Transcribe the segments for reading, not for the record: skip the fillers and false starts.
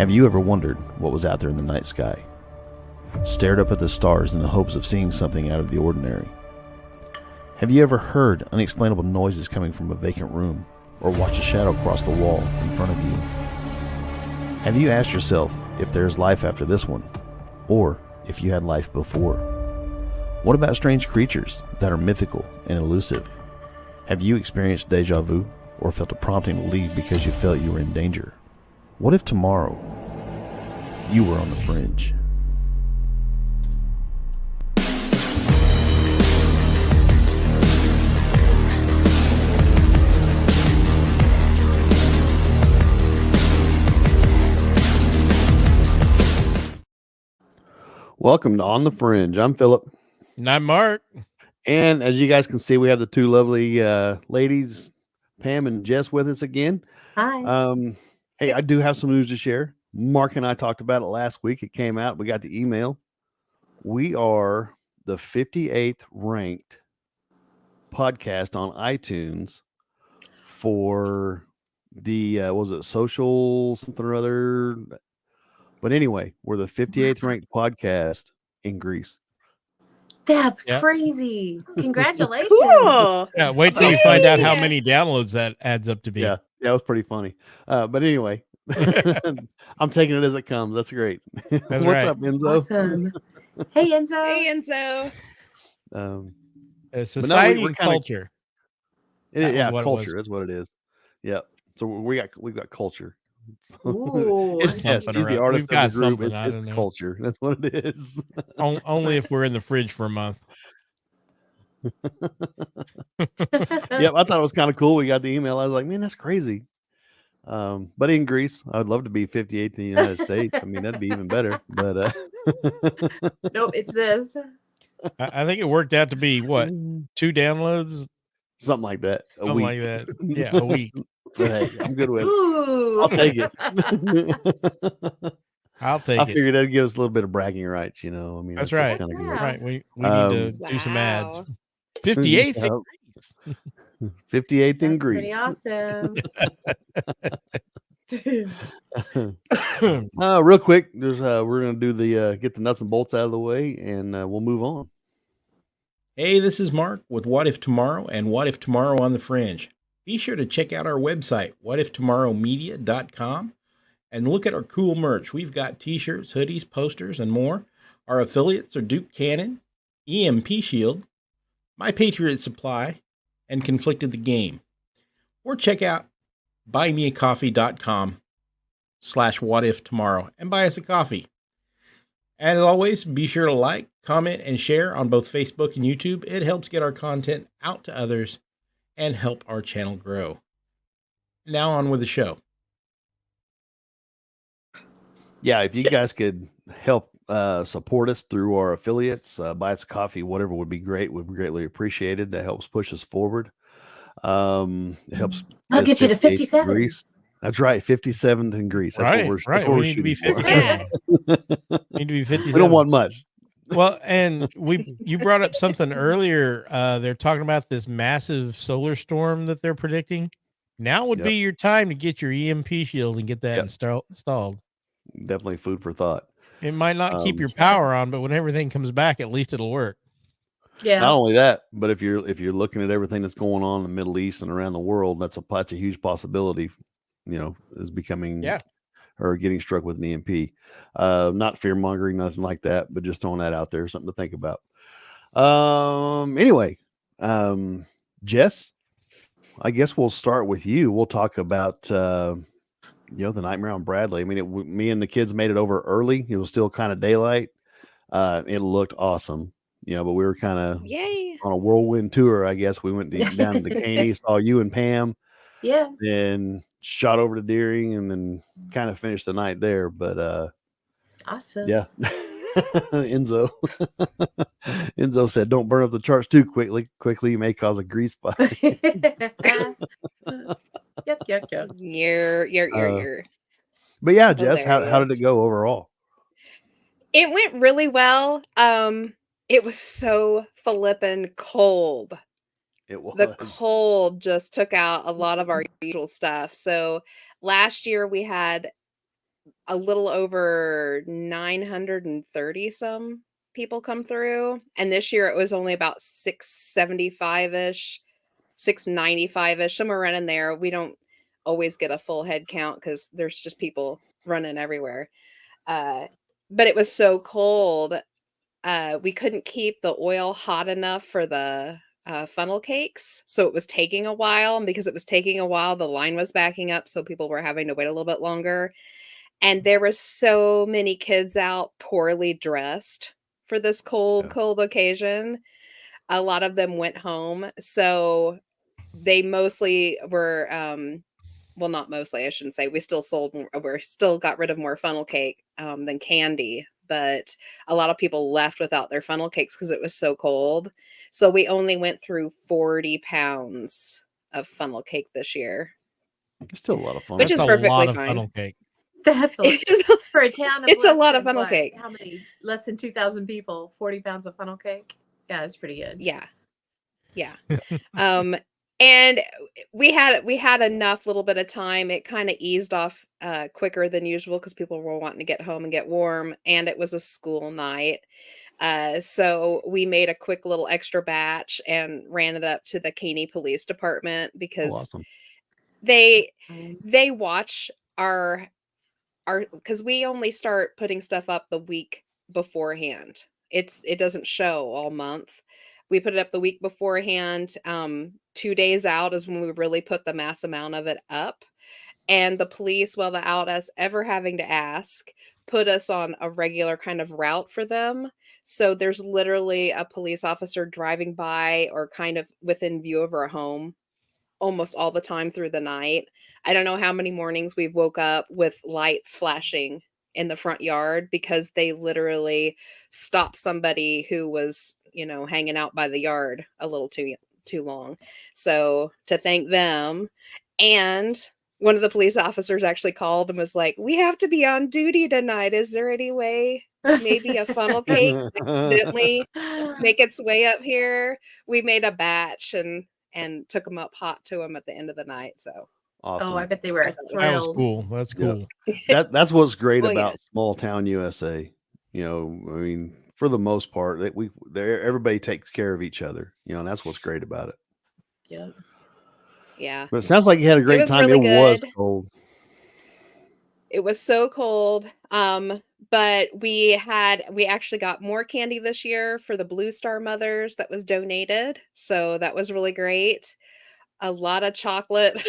Have you ever wondered what was out there in the night sky? Stared up at the stars in the hopes of seeing something out of the ordinary? Have you ever heard unexplainable noises coming from a vacant room, or watched a shadow cross the wall in front of you? Have you asked yourself if there's life after this one, or if you had life before? What about strange creatures that are mythical and elusive? Have you experienced deja vu, or felt a prompting to leave because you felt you were in danger? What if tomorrow you were on the fringe? Welcome to On the Fringe. I'm Philip. And I'm Mark. And as you guys can see, we have the two lovely ladies, Pam and Jess, with us again. Hi. Hey, I do have some news to share. Mark and I talked about it last week. It came out. We got the email. We are the 58th ranked podcast on iTunes for the, was it social something or other? But anyway, we're the 58th ranked podcast in Greece. That's crazy. Congratulations. Cool. Yeah, wait till you find out how many downloads that adds up to be. Yeah, it was pretty funny. But anyway, I'm taking it as it comes. That's great. That's What's right. up, Enzo? Awesome. Hey, Enzo. Hey, Enzo. Society we're and kinda- culture. That Yeah, was what it culture was. is what it is. Yeah. So we've got culture. Ooh. It's yes, Something she's the around- artist we've got of the group. something, It's I just don't know. culture. That's what it is. Only if we're in the fridge for a month. Yep, I thought it was kind of cool. We got the email. I was like, man, that's crazy. But in Greece, I'd love to be 58th in the United States. I mean, that'd be even better. But Nope, it's this. I think it worked out to be what, 2 downloads? something like that. A Something week. like that. Yeah, a week. But hey, I'm good with it. Ooh. I'll take it. I'll take I it. figured that'd give us a little bit of bragging rights, you know. I mean, That's just right. kinda good. Yeah. Right. We need to do some ads. 58th. Yep. 58th in That's Greece. pretty awesome. Real quick, we're gonna do the get the nuts and bolts out of the way, and we'll move on. Hey, this is Mark with What If Tomorrow and What If Tomorrow on the Fringe. Be sure to check out our website, whatiftomorrowmedia.com, and look at our cool merch. We've got t-shirts, hoodies, posters, and more. Our affiliates are Duke Cannon, EMP Shield, My Patriot Supply, and Conflicted the Game. Or check out buymeacoffee.com/whatiftomorrow and buy us a coffee. And as always, be sure to like, comment, and share on both Facebook and YouTube. It helps get our content out to others and help our channel grow. Now on with the show. Yeah, if you guys could help support us through our affiliates, buy us a coffee, whatever would be great. Would be greatly appreciated. That helps push us forward. It helps. I'll get you to 58th in 57. Greece. That's right, 57th in Greece. That's Right, what right. that's what We we're need to be shooting for. 57. Need to be 57. We don't want much. Well, and you brought up something earlier. They're talking about this massive solar storm that they're predicting. Now would Yep. be your time to get your EMP shield and get that Yep. installed. Definitely food for thought. It might not keep your Sure. power on, but when everything comes back, at least it'll work. Yeah. Not only that, but if you're looking at everything that's going on in the Middle East and around the world, that's a huge possibility. You know, is becoming or getting struck with an EMP. Not fear mongering, nothing like that, but just throwing that out there, something to think about. Anyway, Jess, I guess we'll start with you. We'll talk about the Nightmare on Bradley. I mean, me and the kids made it over early. It was still kind of daylight. It looked awesome. But we were kind of Yay. on a whirlwind tour, I guess. We went down to Caney, saw you and Pam, Yes. and shot over to Deering, and then kind of finished the night there. But Awesome. yeah, Enzo said, "Don't burn up the charts too quickly. Quickly, you may cause a grease fire." Yep. You're. But yeah, Jess, how did Hilarious. it go overall? It went really well. It was so flippin' cold. It was The cold just took out a lot of our usual stuff. So last year we had a little over 930 some people come through. And this year it was only about 675-ish, 695-ish, somewhere around in there. We don't always get a full head count because there's just people running everywhere. But it was so cold. We couldn't keep the oil hot enough for the funnel cakes. So it was taking a while. And because it was taking a while, the line was backing up. So people were having to wait a little bit longer. And there were so many kids out poorly dressed for this cold occasion. A lot of them went home. So they mostly were, well, not mostly, I shouldn't say. We still sold more, we're still got rid of more funnel cake than candy. But a lot of people left without their funnel cakes because it was so cold. So we only went through 40 pounds of funnel cake this year. It's still a lot of fun. Which That's is a perfectly lot of fine. funnel cake. That's a, It's for a town of it's a less lot of than funnel what? cake. How many? Less than 2,000 people. 40 pounds of funnel cake. Yeah, it's pretty good. Yeah. And we had enough little bit of time. It kind of eased off quicker than usual because people were wanting to get home and get warm, and it was a school night. So we made a quick little extra batch and ran it up to the Caney Police Department because awesome. they watch our because we only start putting stuff up the week beforehand. It doesn't show all month. We put it up the week beforehand. 2 days out is when we really put the mass amount of it up. And the police, without us ever having to ask, put us on a regular kind of route for them. So there's literally a police officer driving by or kind of within view of our home almost all the time through the night. I don't know how many mornings we've woke up with lights flashing in the front yard because they literally stopped somebody who was, hanging out by the yard a little too long. So to thank them, and one of the police officers actually called and was like, "We have to be on duty tonight. Is there any way maybe a funnel cake accidentally make its way up here?" We made a batch and took them up hot to them at the end of the night. So Awesome. Oh, I bet they were That was thrilled. cool. That's cool. That's what's great Well, about yes. small town USA. I mean, for the most part, that everybody takes care of each other. And that's what's great about it. Yeah. Yeah. But it sounds like you had a great was time. really It was good. cold. It was so cold. But we actually got more candy this year for the Blue Star Mothers that was donated. So that was really great. A lot of chocolate.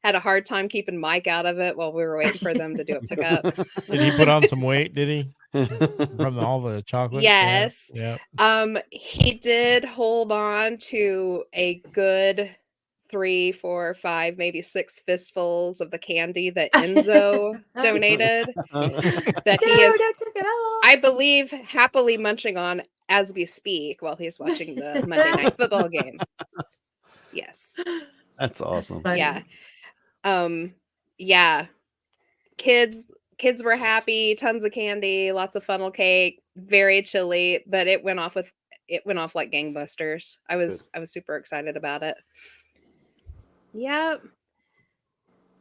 Had a hard time keeping Mike out of it while we were waiting for them to do a pickup. Did he put on some weight? Did he? From all the chocolate? Yes. Yeah. He did hold on to a good 3, 4, 5, maybe 6 fistfuls of the candy that Enzo donated. That he is, don't take it all. I believe, happily munching on as we speak while he's watching the Monday Night Football game. Yes. That's awesome. Funny. Yeah. Yeah. Kids were happy, tons of candy, lots of funnel cake, very chilly, but it went off like gangbusters. I was super excited about it. Yep.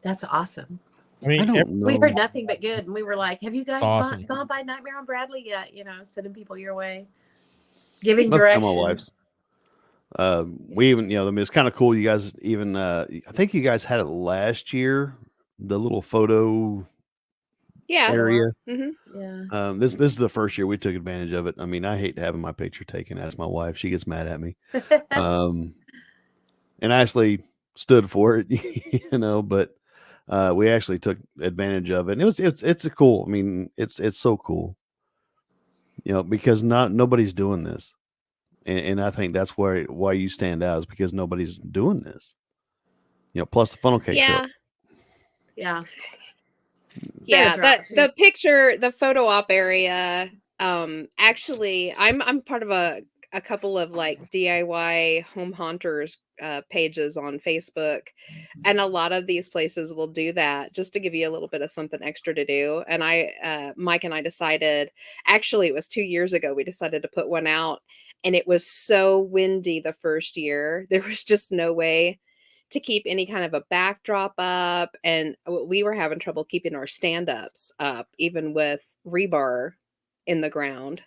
That's awesome. I mean, I don't know. We heard nothing but good, and we were like, "Have you guys Awesome. gone by Nightmare on Bradley yet?" Sending people your way, giving Must directions. be my wife's. We even, I mean, it's kind of cool. You guys even, I think you guys had it last year, the little photo Yeah. area. Mm-hmm. Yeah. This is the first year we took advantage of it. I mean, I hate having my picture taken. Ask my wife; she gets mad at me. And I actually stood for it, But we actually took advantage of it, and it's a cool. I mean, it's so cool, because nobody's doing this, and I think that's why you stand out is because nobody's doing this. Plus the funnel cake Yeah. show. Yeah. Yeah. drop, too. The picture, the photo op area. Actually, I'm part of a couple of like DIY home haunters pages on Facebook, and a lot of these places will do that just to give you a little bit of something extra to do. And Mike and I decided, actually it was 2 years ago, we decided to put one out, and it was so windy the first year. There was just no way to keep any kind of a backdrop up. And we were having trouble keeping our stand-ups up, even with rebar in the ground.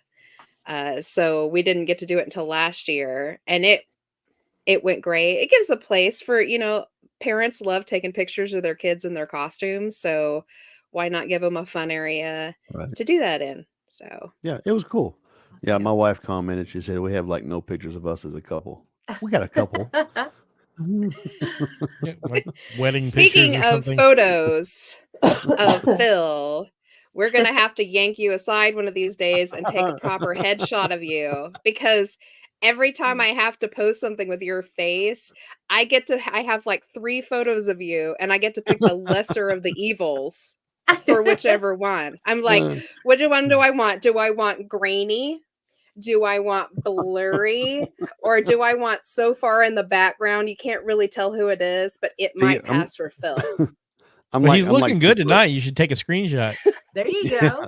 So we didn't get to do it until last year, and it went great. It gives a place for, parents love taking pictures of their kids in their costumes, so why not give them a fun area Right. to do that in? So Yeah, it was cool. Yeah, Awesome. my wife commented. She said we have like no pictures of us as a couple. We got a couple. Yeah, like wedding speaking pictures or of something. photos of Phil, we're gonna have to yank you aside one of these days and take a proper headshot of you, because every time I have to post something with your face, I have like 3 photos of you, and I get to pick the lesser of the evils for whichever one. I'm like, which one do I want? Do I want grainy? Do I want blurry? Or do I want so far in the background you can't really tell who it is, but it See, might pass for Phil? Well, he's looking good Bigfoot. tonight. You should take a screenshot. There you Yeah. go.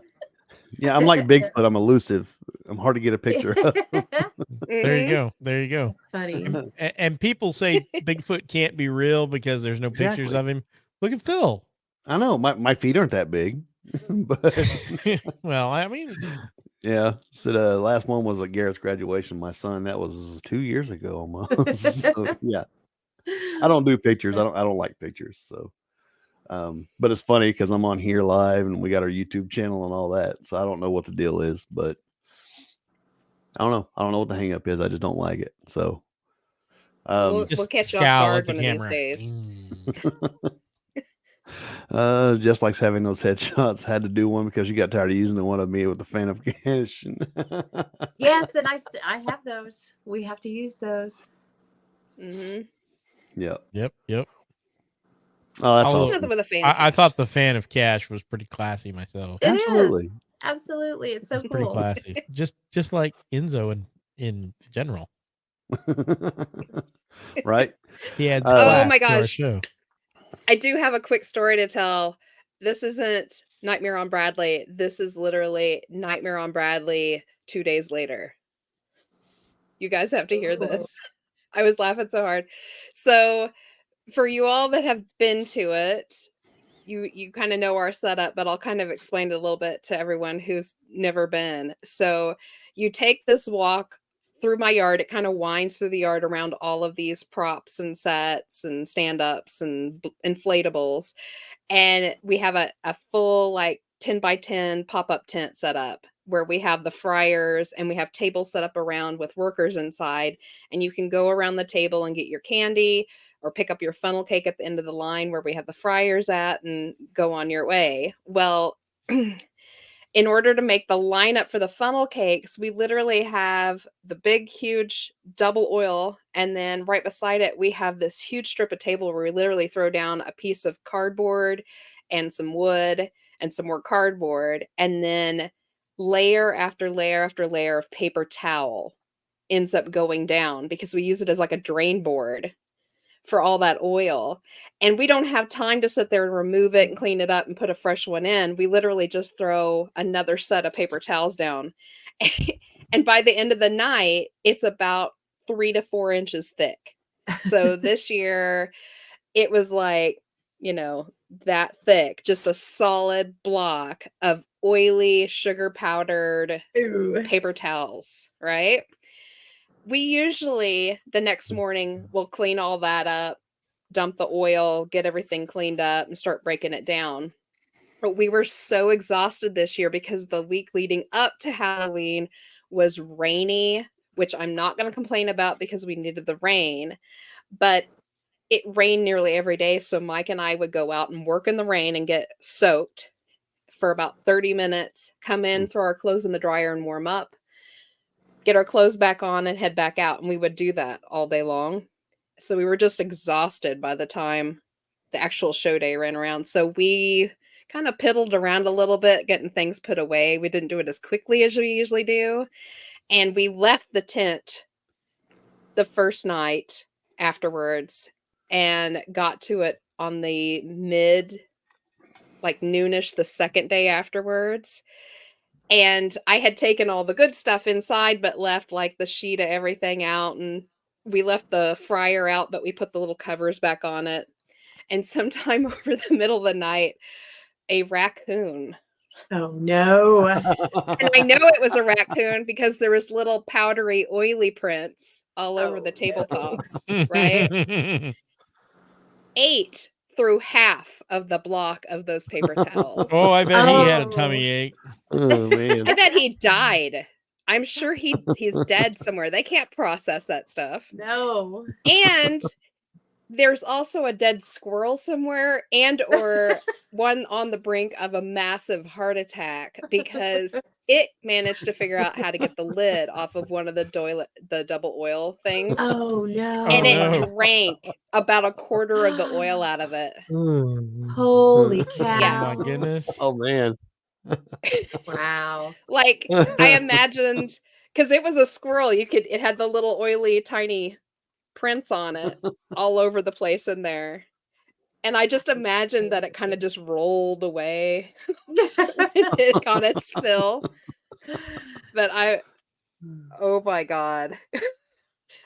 Yeah, I'm like Bigfoot. I'm elusive. I'm hard to get a picture of. There you Mhm. go. There you go. That's funny. And people say Bigfoot can't be real because there's no pictures Exactly. of him. Look at Phil. I know my feet aren't that big, but Well, I mean, yeah. So the last one was at Garrett's graduation. My son, that was 2 years ago almost. So, yeah, I don't do pictures. I don't like pictures. So, but it's funny because I'm on here live and we got our YouTube channel and all that. So I don't know what the deal is, but I don't know. I don't know what the hang up is. I just don't like it. So, We'll just catch you off scowl guard at the one of these camera. days. Just like having those headshots, had to do one because you got tired of using the one of me with the fan of cash. Yes, and I have those. We have to use those. Hmm. Yeah. Yep. Oh, that's Although- awesome. Nothing with a fan. I thought the fan of cash was pretty classy myself. It is. Absolutely. Absolutely. It's so It's pretty cool. classy. Just like Enzo in general. Right? He adds Oh class my to our gosh. show. I do have a quick story to tell. This isn't Nightmare on Bradley. This is literally Nightmare on Bradley 2 days later. You guys have to hear this. I was laughing so hard. So, for you all that have been to it, you kind of know our setup, but I'll kind of explain it a little bit to everyone who's never been. So, you take this walk through my yard. It kind of winds through the yard around all of these props and sets and stand-ups and inflatables. And we have a full like 10 by 10 pop-up tent set up where we have the fryers and we have tables set up around with workers inside, and you can go around the table and get your candy or pick up your funnel cake at the end of the line where we have the fryers at and go on your way. Well, in order to make the lineup for the funnel cakes, we literally have the big, huge double oil. And then right beside it, we have this huge strip of table where we literally throw down a piece of cardboard and some wood and some more cardboard. And then layer after layer after layer of paper towel ends up going down because we use it as like a drain board for all that oil. And we don't have time to sit there and remove it and clean it up and put a fresh one in. We literally just throw another set of paper towels down. And by the end of the night, it's about 3 to 4 inches thick. So this year it was like, that thick, just a solid block of oily, sugar powdered Ooh. paper towels, right? We usually the next morning will clean all that up, dump the oil, get everything cleaned up, and start breaking it down. But we were so exhausted this year because the week leading up to Halloween was rainy, which I'm not going to complain about because we needed the rain. But it rained nearly every day. So Mike and I would go out and work in the rain and get soaked for about 30 minutes, come in, throw our clothes in the dryer and warm up, get our clothes back on and head back out. And we would do that all day long. So we were just exhausted by the time the actual show day ran around. So we kind of piddled around a little bit, getting things put away. We didn't do it as quickly as we usually do. And we left the tent the first night afterwards and got to it on the like noonish the second day afterwards. And I had taken all the good stuff inside, but left like the sheet of everything out and we left the fryer out, but we put the little covers back on it. And sometime over the middle of the night, a raccoon. Oh no. And I know it was a raccoon because there was little powdery, oily prints all over the tabletops, right? Ate through half of the block of those paper towels. Oh, I bet he had a Oh. tummy ache. Oh man. I bet he died. I'm sure he's dead somewhere. They can't process that stuff. No. And there's also a dead squirrel somewhere and or one on the brink of a massive heart attack because it managed to figure out how to get the lid off of one of the double oil things. Oh no. And it no. drank about a quarter of the oil out of it. Holy cow. Yeah. Oh my goodness. Oh man. Wow. Like I imagined, because it was a squirrel, it had the little oily tiny prints on it all over the place in there. And I just imagined that it kind of just rolled away when it got its fill. But oh my God.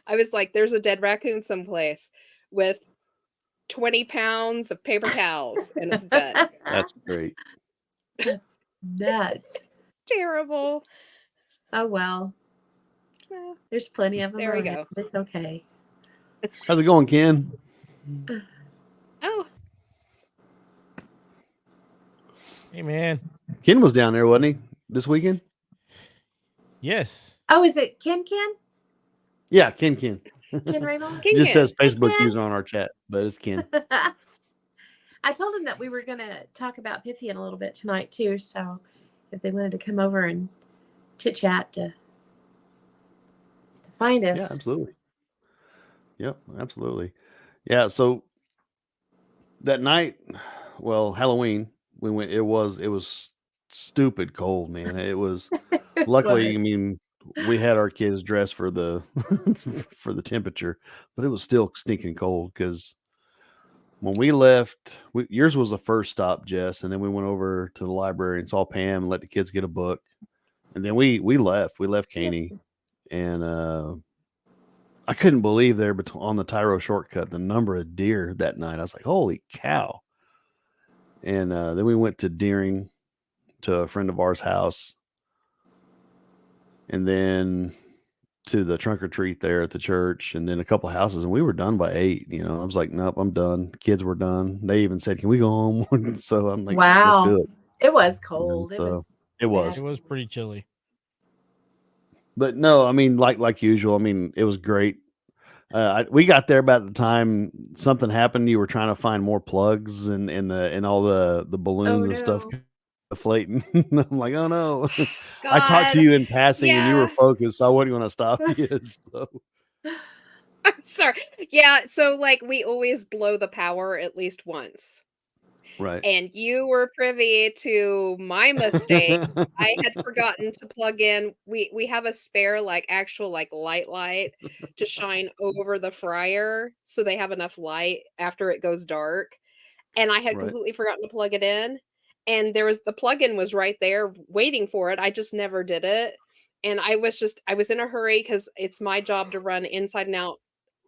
I was like, there's a dead raccoon someplace with 20 pounds of paper towels and it's dead. That's great. That's nuts. Terrible. Oh well. Well, There's plenty of them. There we around. go. It's okay. How's it going, Ken? oh, Hey man. Ken was down there, wasn't he, this weekend? Yes. Oh, is it Ken? Yeah, Ken. Ken Raymond? It just says Hey, Facebook Ken. user on our chat, but it's Ken. I told him that we were going to talk about Pythian a little bit tonight too. So if they wanted to come over and chit chat to find us. Yeah, absolutely. Yep, absolutely. Yeah, so that night, well, Halloween, we went. It was stupid cold, man. It was. Luckily, I mean, we had our kids dressed for the for the temperature, but it was still stinking cold because when we left, yours was the first stop, Jess, and then we went over to the library and saw Pam and let the kids get a book, and then we left. We left Caney, and I couldn't believe there on the Tyro shortcut the number of deer that night. I was like, holy cow! And then we went to Deering to a friend of ours' house. And then to the trunk or treat there at the church, and then a couple houses, and we were done by 8. You know, I was like, nope, I'm done. The kids were done. They even said, can we go home? So I'm like, wow. let's do it. It was cold. So, it was. It was pretty chilly. But no, I mean, like usual. I mean, it was great. We got there about the time something happened. You were trying to find more plugs and all the balloons and stuff deflating. I'm like, oh no. I talked to you in passing and you were focused, so I wasn't going to stop you. So. I'm sorry. Yeah, so like we always blow the power at least once. Right. And you were privy to my mistake. I had forgotten to plug in. We have a spare actual light to shine over the fryer so they have enough light after it goes dark. And I had completely forgotten to plug it in. And the plug-in was right there waiting for it. I just never did it. And I was in a hurry because it's my job to run inside and out.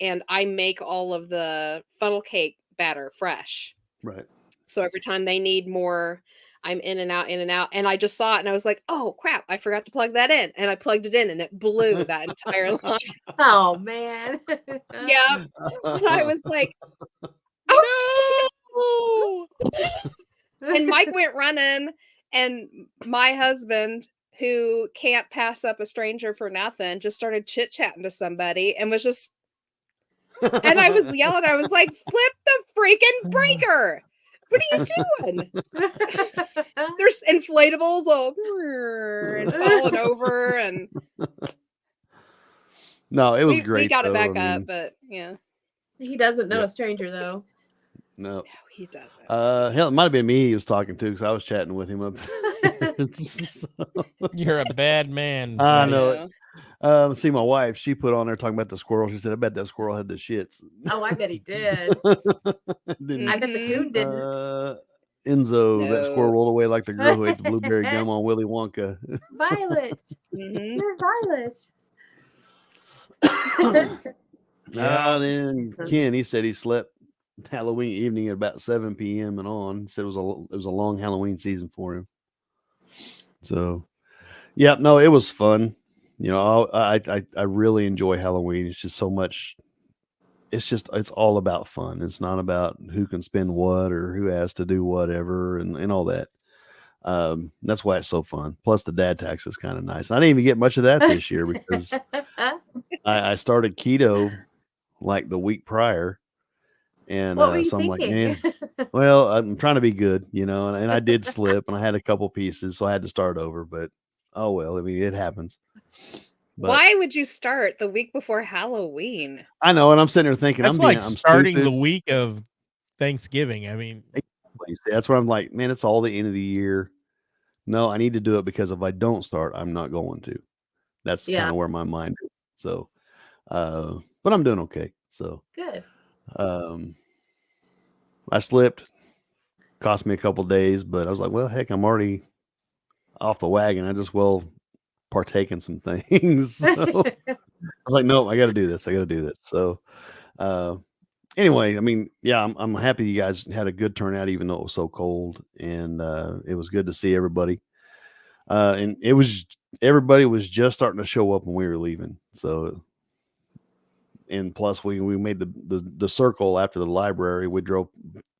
And I make all of the funnel cake batter fresh. Right. So every time they need more, I'm in and out. And I just saw it and I was like, oh crap, I forgot to plug that in. And I plugged it in and it blew that entire line. Oh man. Yeah. And I was like, oh no. And Mike went running, and my husband, who can't pass up a stranger for nothing, just started chit-chatting to somebody and was just, and I was yelling, I was like, flip the freaking breaker. What are you doing? There's inflatables all and falling over, and no, it was great. We got it back up, but yeah. He doesn't know a stranger though. No, he doesn't. Hell, it might have been me he was talking to because I was chatting with him up there. You're a bad man. I know it. See, my wife, she put on there talking about the squirrel. She said, I bet that squirrel had the shits. Oh, I bet he did. Then, I bet the coon didn't. Enzo, that squirrel rolled away like the girl who ate the blueberry gum on Willy Wonka. Violet. You're Violet. Then Ken, he said he slept Halloween evening at about 7 p.m. and on. Said it was a long Halloween season for him. So, yeah, no, it was fun. You know, I really enjoy Halloween. It's just so much. It's all about fun. It's not about who can spend what or who has to do whatever and all that. That's why it's so fun. Plus, the dad tax is kind of nice. I didn't even get much of that this year because I started keto like the week prior, and What were you so I'm like, thinking? man, well, I'm trying to be good, you know, and I did slip, and I had a couple pieces, so I had to start over. But oh well, I mean, it happens. But Why would you start the week before Halloween? I know, and I'm sitting there thinking, That's I'm like starting stupid. the week of Thanksgiving. I mean, That's what I'm like, man. It's all the end of the year. No, I need to do it because if I don't start, I'm not going to. That's kind Yeah. of where my mind is. So, but I'm doing okay. So, Good. I slipped, cost me a couple days, but I was like, well, heck, I'm already off the wagon. I just partake in some things. So I was like, no, I got to do this. So, anyway, I mean, yeah, I'm happy you guys had a good turnout, even though it was so cold, and it was good to see everybody. And everybody was just starting to show up when we were leaving. So, and plus we made the circle after the library. We drove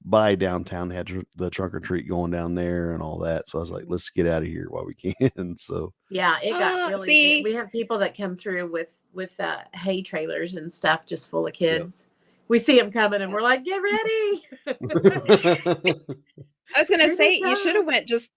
by downtown. They had the trunk or treat going down there and all that. So I was like, let's get out of here while we can. So yeah, it got really see. good. We have people that come through with hay trailers and stuff just full of kids. We see them coming and we're like, get ready. I was gonna Here say they you should have come. went just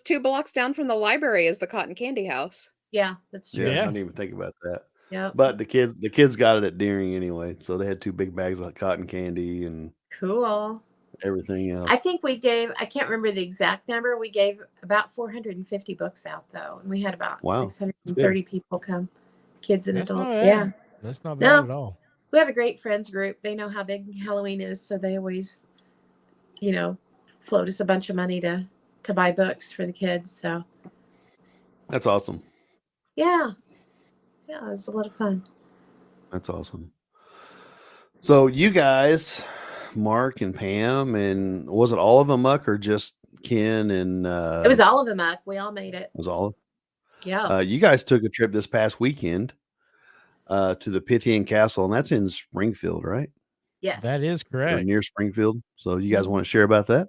2 blocks down from the library is the cotton candy house. Yeah, that's true. yeah, I Yeah. didn't even think about that. Yeah. But the kids got it at Deering anyway. So they had 2 big bags of cotton candy and Cool. everything else. I think we gave, I can't remember the exact number. We gave about 450 books out though. And we had about Wow. 630 people come, kids and That's not adults. bad. Yeah. that's not No. bad at all. We have a great friends group. They know how big Halloween is. So they always, float us a bunch of money to buy books for the kids. So That's awesome. yeah. Yeah, it was a lot of fun. That's awesome. So you guys, Mark and Pam, and was it all of them or just Ken and It was all of them up. We all made it. was all? Yeah. You guys took a trip this past weekend to the Pythian Castle, and that's in Springfield, right? Yes. That is Or correct. near Springfield. So you guys want to share about that?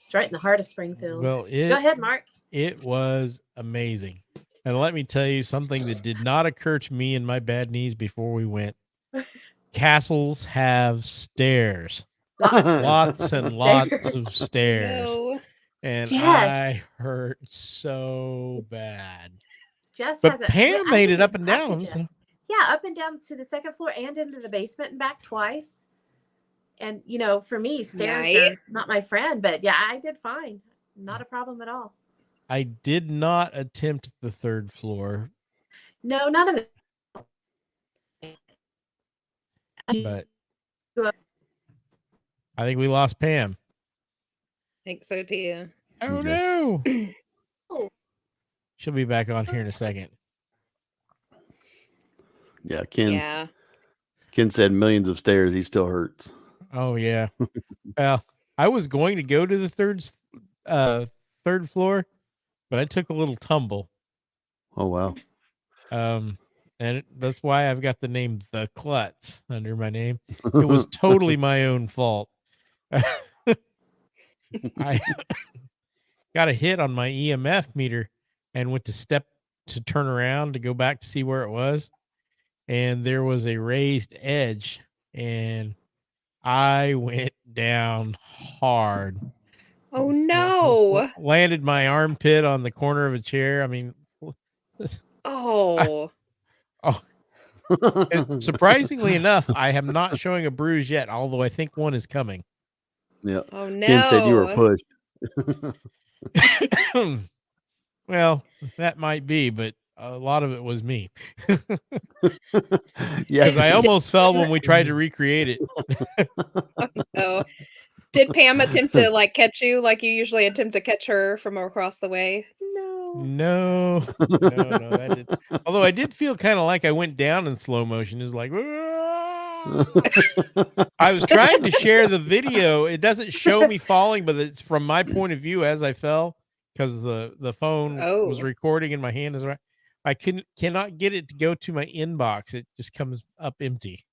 It's right in the heart of Springfield. Well, Go ahead, Mark. It was amazing. And let me tell you something that did not occur to me in my bad knees before we went. Castles have stairs. Lots and lots of stairs. No. And Yes. I hurt so bad. Jess But has a Pam I made didn't it up even and talk to down, Jess. so- Yeah, up and down to the second floor and into the basement and back twice. And for me, stairs Nice. are not my friend, but yeah, I did fine. Not a problem at all. I did not attempt the 3rd floor, No, none of it. but I think we lost Pam. Think so too. Oh Okay. no. She'll be back on here in a second. Yeah, Ken. Yeah. Ken said millions of stairs. He still hurts. Oh yeah. Well, I was going to go to the third floor, but I took a little tumble. Oh wow. And that's why I've got the name The Klutz under my name. It was totally my own fault. I got a hit on my EMF meter and went to turn around to go back to see where it was. And there was a raised edge and I went down hard. Oh no. Landed my armpit on the corner of a chair. I mean, Oh. and surprisingly enough, I am not showing a bruise yet, although I think one is coming. Yeah. Oh no. Ken said you were pushed. Well, that might be, but a lot of it was me. Yeah. Because I almost fell when we tried to recreate it. Oh. Did Pam attempt to catch you like you usually attempt to catch her from across the way? No, that did. Although I did feel kind of like I went down in slow motion. It was like, I was trying to share the video. It doesn't show me falling, but it's from my point of view as I fell because the phone was Oh. recording in my hand. I cannot get it to go to my inbox. It just comes up empty.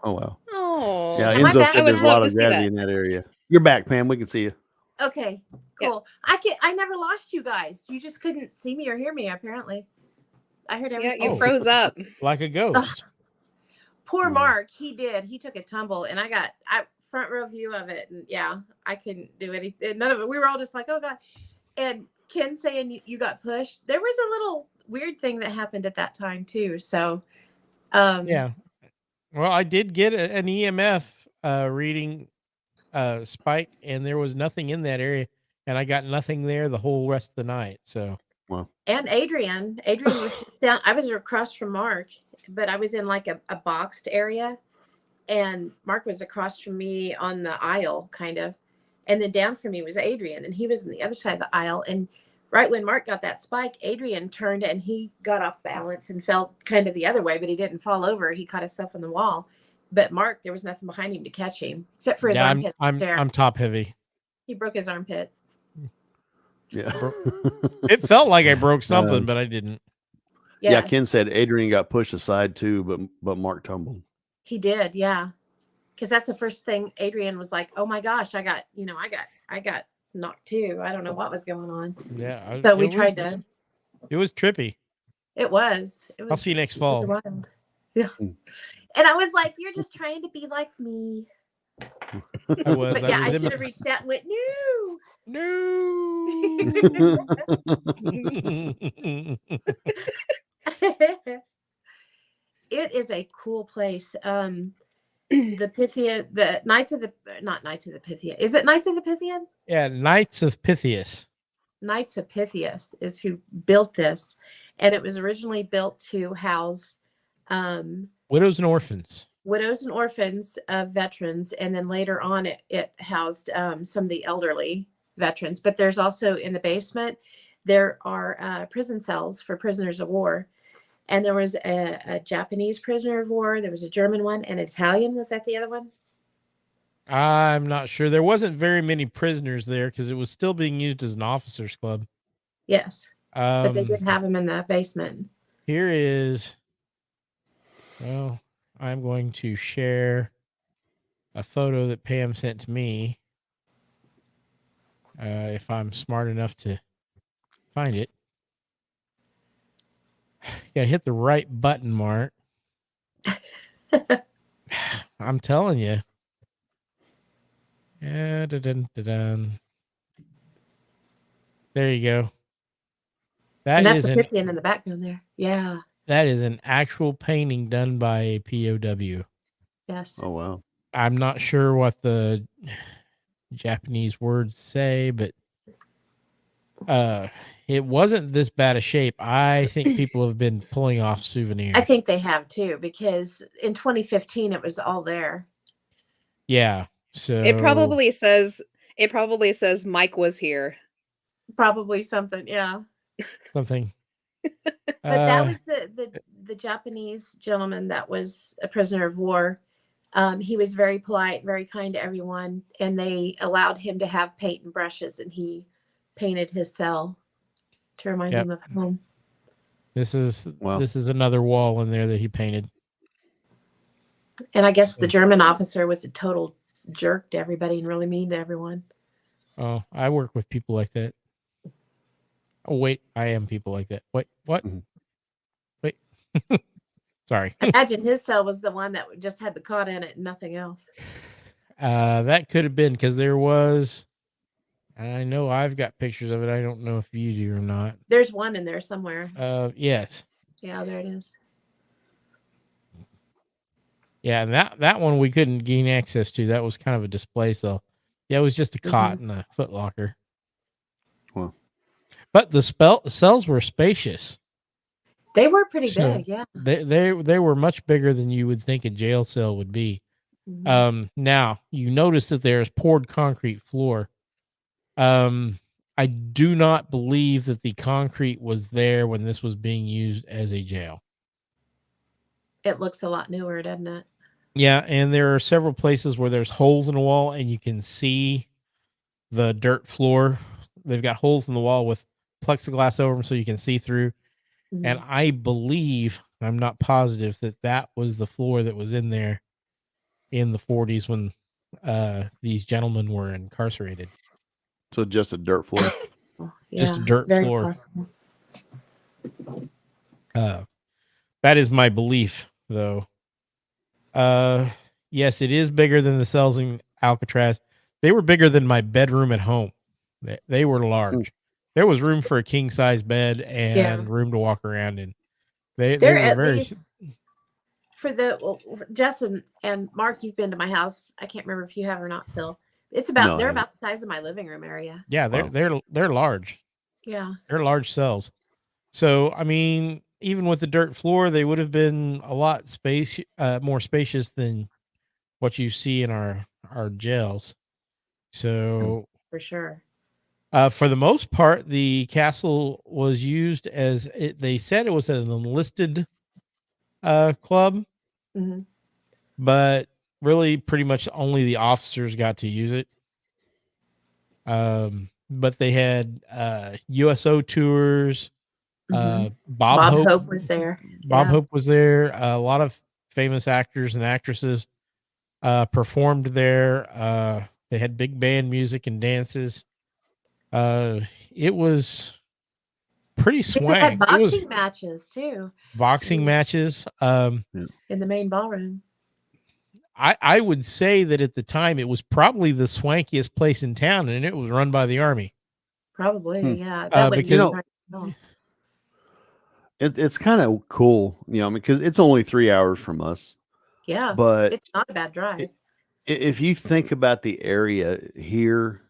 Oh wow. Oh. Yeah, Am I Enzo back? said I would there's a lot love to of see gravity that. in that area. You're back, Pam. We can see you. Okay, Yeah. cool. I never lost you guys. You just couldn't see me or hear me, apparently. I heard Yeah, everything. you Oh. froze up. Like a ghost. Poor Hmm. Mark, he took a tumble, and I front row view of it, and yeah, I couldn't do anything. None of it. We were all just like, oh God. And Ken saying you got pushed. There was a little weird thing that happened at that time too. So, Yeah. Well, I did get an EMF reading spike, and there was nothing in that area, and I got nothing there the whole rest of the night. So, and Adrian was just down. I was across from Mark, but I was in like a boxed area, and Mark was across from me on the aisle, kind of, and then down from me was Adrian, and he was on the other side of the aisle. And right when Mark got that spike, Adrian turned and he got off balance and fell kind of the other way, but he didn't fall over. He caught himself on the wall. But Mark, there was nothing behind him to catch him except for his yeah, armpit. I'm top heavy. He broke his armpit. Yeah. It felt like I broke something, but I didn't. Yeah, Yes, Ken said Adrian got pushed aside too, but Mark tumbled. he did. Yeah, because that's the first thing Adrian was like, "Oh my gosh, I got knocked too. I don't know what was going on." Yeah. So we tried to. It was trippy. It was. I'll see you next fall. Wild. Yeah. And I was like, "You're just trying to be like me." I was. But yeah, I in should my- have reached out and went, "No." No. It is a cool place. The Pythia, the Knights of the, not Knights of the Pythia. Is it Knights of the Pythian? Yeah, Knights of Pythias. Knights of Pythias is who built this, and it was originally built to house Widows and orphans. widows and orphans of veterans, and then later on it housed some of the elderly veterans. But there's also in the basement there are prison cells for prisoners of war, and there was a Japanese prisoner of war, there was a German one, and an Italian. Was that the other one? I'm not sure. There wasn't very many prisoners there because it was still being used as an officers' club. Yes, but they Um, did have them in the basement. Here is. Well, I'm going to share a photo that Pam sent to me. If I'm smart enough to find it. Gotta hit the right button, Mark. I'm telling you. Yeah, dun. There you go. And that's the Pythian in the background there. Yeah. That is an actual painting done by a POW. Yes. Oh wow. I'm not sure what the Japanese words say, but it wasn't this bad a shape. I think people have been pulling off souvenirs. I think they have too, because in 2015 it was all there. Yeah. So It probably says Mike was here. Probably something, yeah. something. But that was the Japanese gentleman that was a prisoner of war. He was very polite, very kind to everyone, and they allowed him to have paint and brushes, and he painted his cell to remind him of home. This is another wall in there that he painted. And I guess the German officer was a total jerk to everybody and really mean to everyone. Oh, I work with people like that. Oh, wait, I am people like that. Wait, what? Mm-hmm. Wait. Sorry. Imagine his cell was the one that just had the cot in it and nothing else. That could have been because there was, I know I've got pictures of it. I don't know if you do or not. There's one in there somewhere. Yes. Yeah, there it is. Yeah, and that one we couldn't gain access to. That was kind of a display cell. Yeah, it was just a cot and a foot locker. Well, but the cells were spacious. They were pretty big, yeah. They were much bigger than you would think a jail cell would be. Mm-hmm. Now you notice that there's poured concrete floor. I do not believe that the concrete was there when this was being used as a jail. It looks a lot newer, doesn't it? Yeah, and there are several places where there's holes in the wall and you can see the dirt floor. They've got holes in the wall with plexiglass over them so you can see through. And Mhm. I believe, I'm not positive, that was the floor that was in there in the 40s when these gentlemen were incarcerated. So just a dirt floor. Oh, Just a yeah, dirt very floor. possible. That is my belief, though. Yes, it is bigger than the cells in Alcatraz. They were bigger than my bedroom at home. They were large. There was room for a king size bed Yeah, and room to walk around in. They they're were at very least for the Justin and Mark. You've been to my house. I can't remember if you have or not, Phil. No, I They're haven't. about the size of my living room area. yeah, Wow. they're large. Yeah. They're large cells. So I mean, even with the dirt floor, they would have been a lot more spacious than what you see in our jails. So For sure. for the most part, the castle was used as they said it was an enlisted club, Hmm. but really pretty much only the officers got to use it. But they had USO tours. Bob Bob Hope, Hope was there. Bob Yeah. Hope was there. A lot of famous actors and actresses performed there. They had big band music and dances. It was pretty I think they had swank. It was boxing matches too boxing matches. in the main ballroom. I would say that at the time it was probably the swankiest place in town, and it was run by the army. Probably, yeah. That wouldn't You Because be know, hard at all. it's kind of cool, because it's only 3 hours from us. Yeah, But it's not a bad drive. if you think about the area here,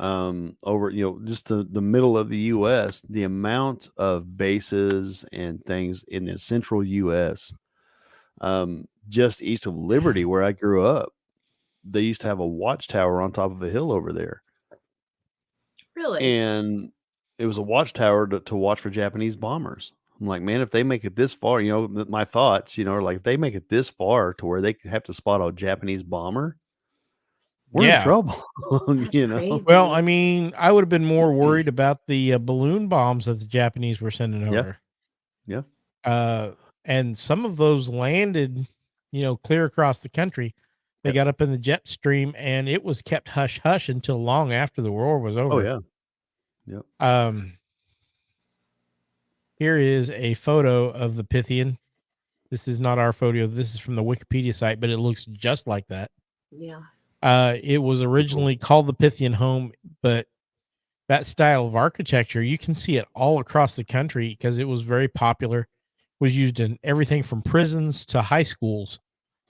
over, just the middle of the U.S., the amount of bases and things in the central U.S., just east of Liberty, where I grew up, they used to have a watchtower on top of a hill over there. Really? And it was a watchtower to watch for Japanese bombers. I'm like, man, if they make it this far, my thoughts, are like, if they make it this far to where they have to spot a Japanese bomber, we're in yeah. trouble. That's crazy. Well, I mean, I would have been more worried about the balloon bombs that the Japanese were sending Yeah. over. Yeah. And some of those landed, clear across the country. They got up in the jet stream, and it was kept hush hush until long after the war was over. Oh yeah. Yep. Here is a photo of the Pythian. This is not our photo. This is from the Wikipedia site, but it looks just like that. Yeah. It was originally called the Pythian Home, but that style of architecture, you can see it all across the country because it was very popular. Was used in everything from prisons to high schools.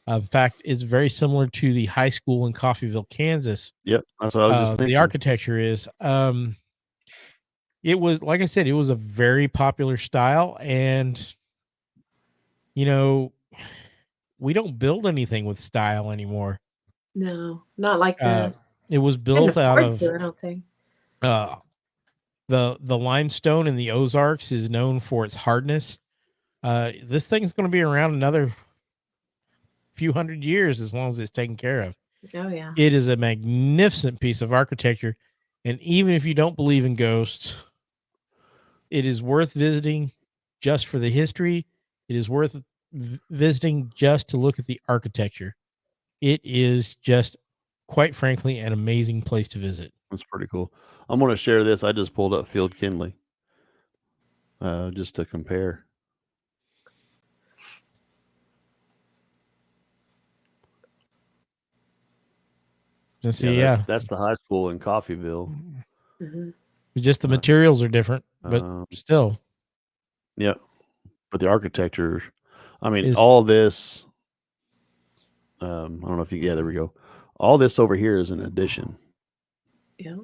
In fact, it's very similar to the high school in Coffeyville, Kansas. Yep. That's what I was just thinking. The architecture is. It was, like I said, it was a very popular style, and we don't build anything with style anymore. No, not like this. It was Couldn't built out afford of to, I don't think. the limestone in the Ozarks is known for its hardness. This thing's going to be around another few hundred years as long as it's taken care of. Oh yeah. It is a magnificent piece of architecture, and even if you don't believe in ghosts, it is worth visiting just for the history. It is worth visiting just to look at the architecture. It is just, quite frankly, an amazing place to visit. That's pretty cool. I'm going to share this. I just pulled up Field Kindley, just to compare. See, that's the high school in Coffeyville. Mm-hmm. Just the materials are different, but still. Yeah, but the architecture, I mean, Is- all this. I don't know if you. Yeah, there we go. All this over here is an addition. Yeah.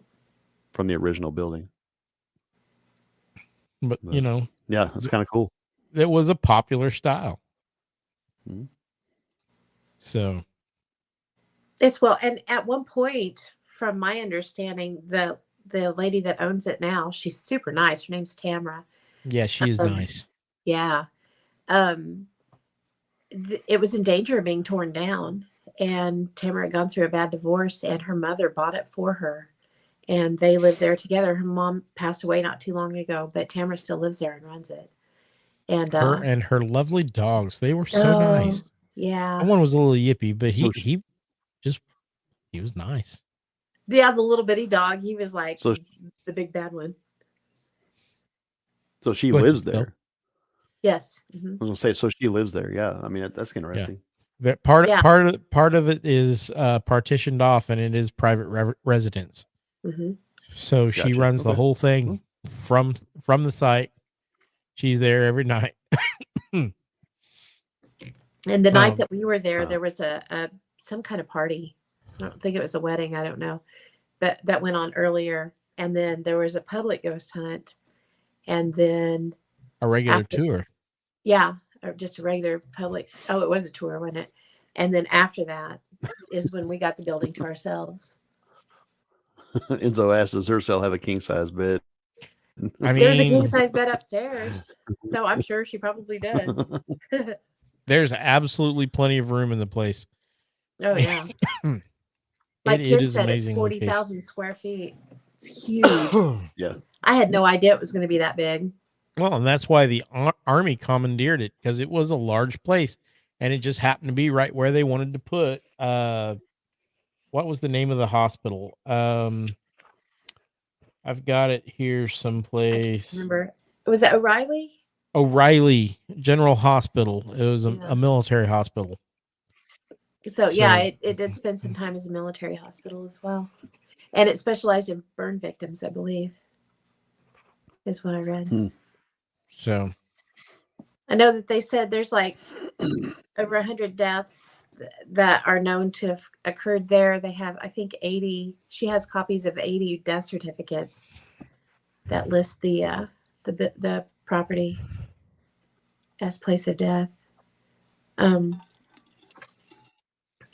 From the original building. But yeah, that's kind of cool. It was a popular style. Mm-hmm. So it's and at one point, from my understanding, the lady that owns it now, she's super nice. Her name's Tamara. Yeah, she is nice. Yeah. it was in danger of being torn down. And Tamara had gone through a bad divorce, and her mother bought it for her. And they lived there together. Her mom passed away not too long ago, but Tamara still lives there and runs it. And Her and her lovely dogs. They were so nice. Yeah. One was a little yippy, but So he was nice. Yeah, the little bitty dog. He was like So- the big bad one. So she Go ahead, lives Bill. there. Yes. I was gonna say, so she lives there. Yeah, I mean that's interesting. That Yeah. part of it is partitioned off, and it is private residence. Mm-hmm. So she Gotcha. runs the Okay. whole thing from the site. She's there every night. And the night Um, that we were there, wow. there was a some kind of party. I don't think it was a wedding. I don't know, but that went on earlier. And then there was a public ghost hunt, and then A regular After- tour. yeah, or just a regular public. Oh, it was a tour, wasn't it? And then after that is when we got the building to ourselves. Enzo asks, does her cell have a king size bed? I There's a mean, king size bed upstairs, so I'm sure she probably does. there's absolutely plenty of room in the place. Oh yeah, my It kid is said it's amazing. 40,000 square feet. It's huge. Yeah. I had no idea it was going to be that big. Well, and that's why the army commandeered it, because it was a large place, and it just happened to be right where they wanted to put. What was the name of the hospital? I've got it here someplace. Remember, was it O'Reilly? O'Reilly General Hospital. It was Yeah. a military hospital. So yeah, So- it did spend some time as a military hospital as well, and it specialized in burn victims, I believe, is what I read. So I know that they said there's like over 100 deaths that are known to have occurred there. They have, I think, 80. She has copies of 80 death certificates that list the property as place of death.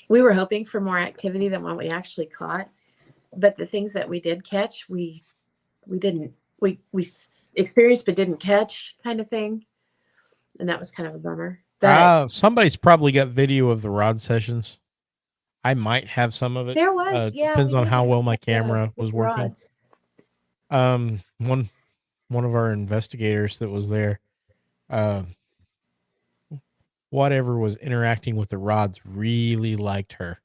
We were hoping for more activity than what we actually caught, but the things that we did catch, we didn't. We experienced but didn't catch, kind of thing, and that was kind of a bummer. But somebody's probably got video of the rod sessions. I might have some of it. there was, Depends we on did how have well my the camera was working. rods. One of our investigators that was there, whatever was interacting with the rods really liked her.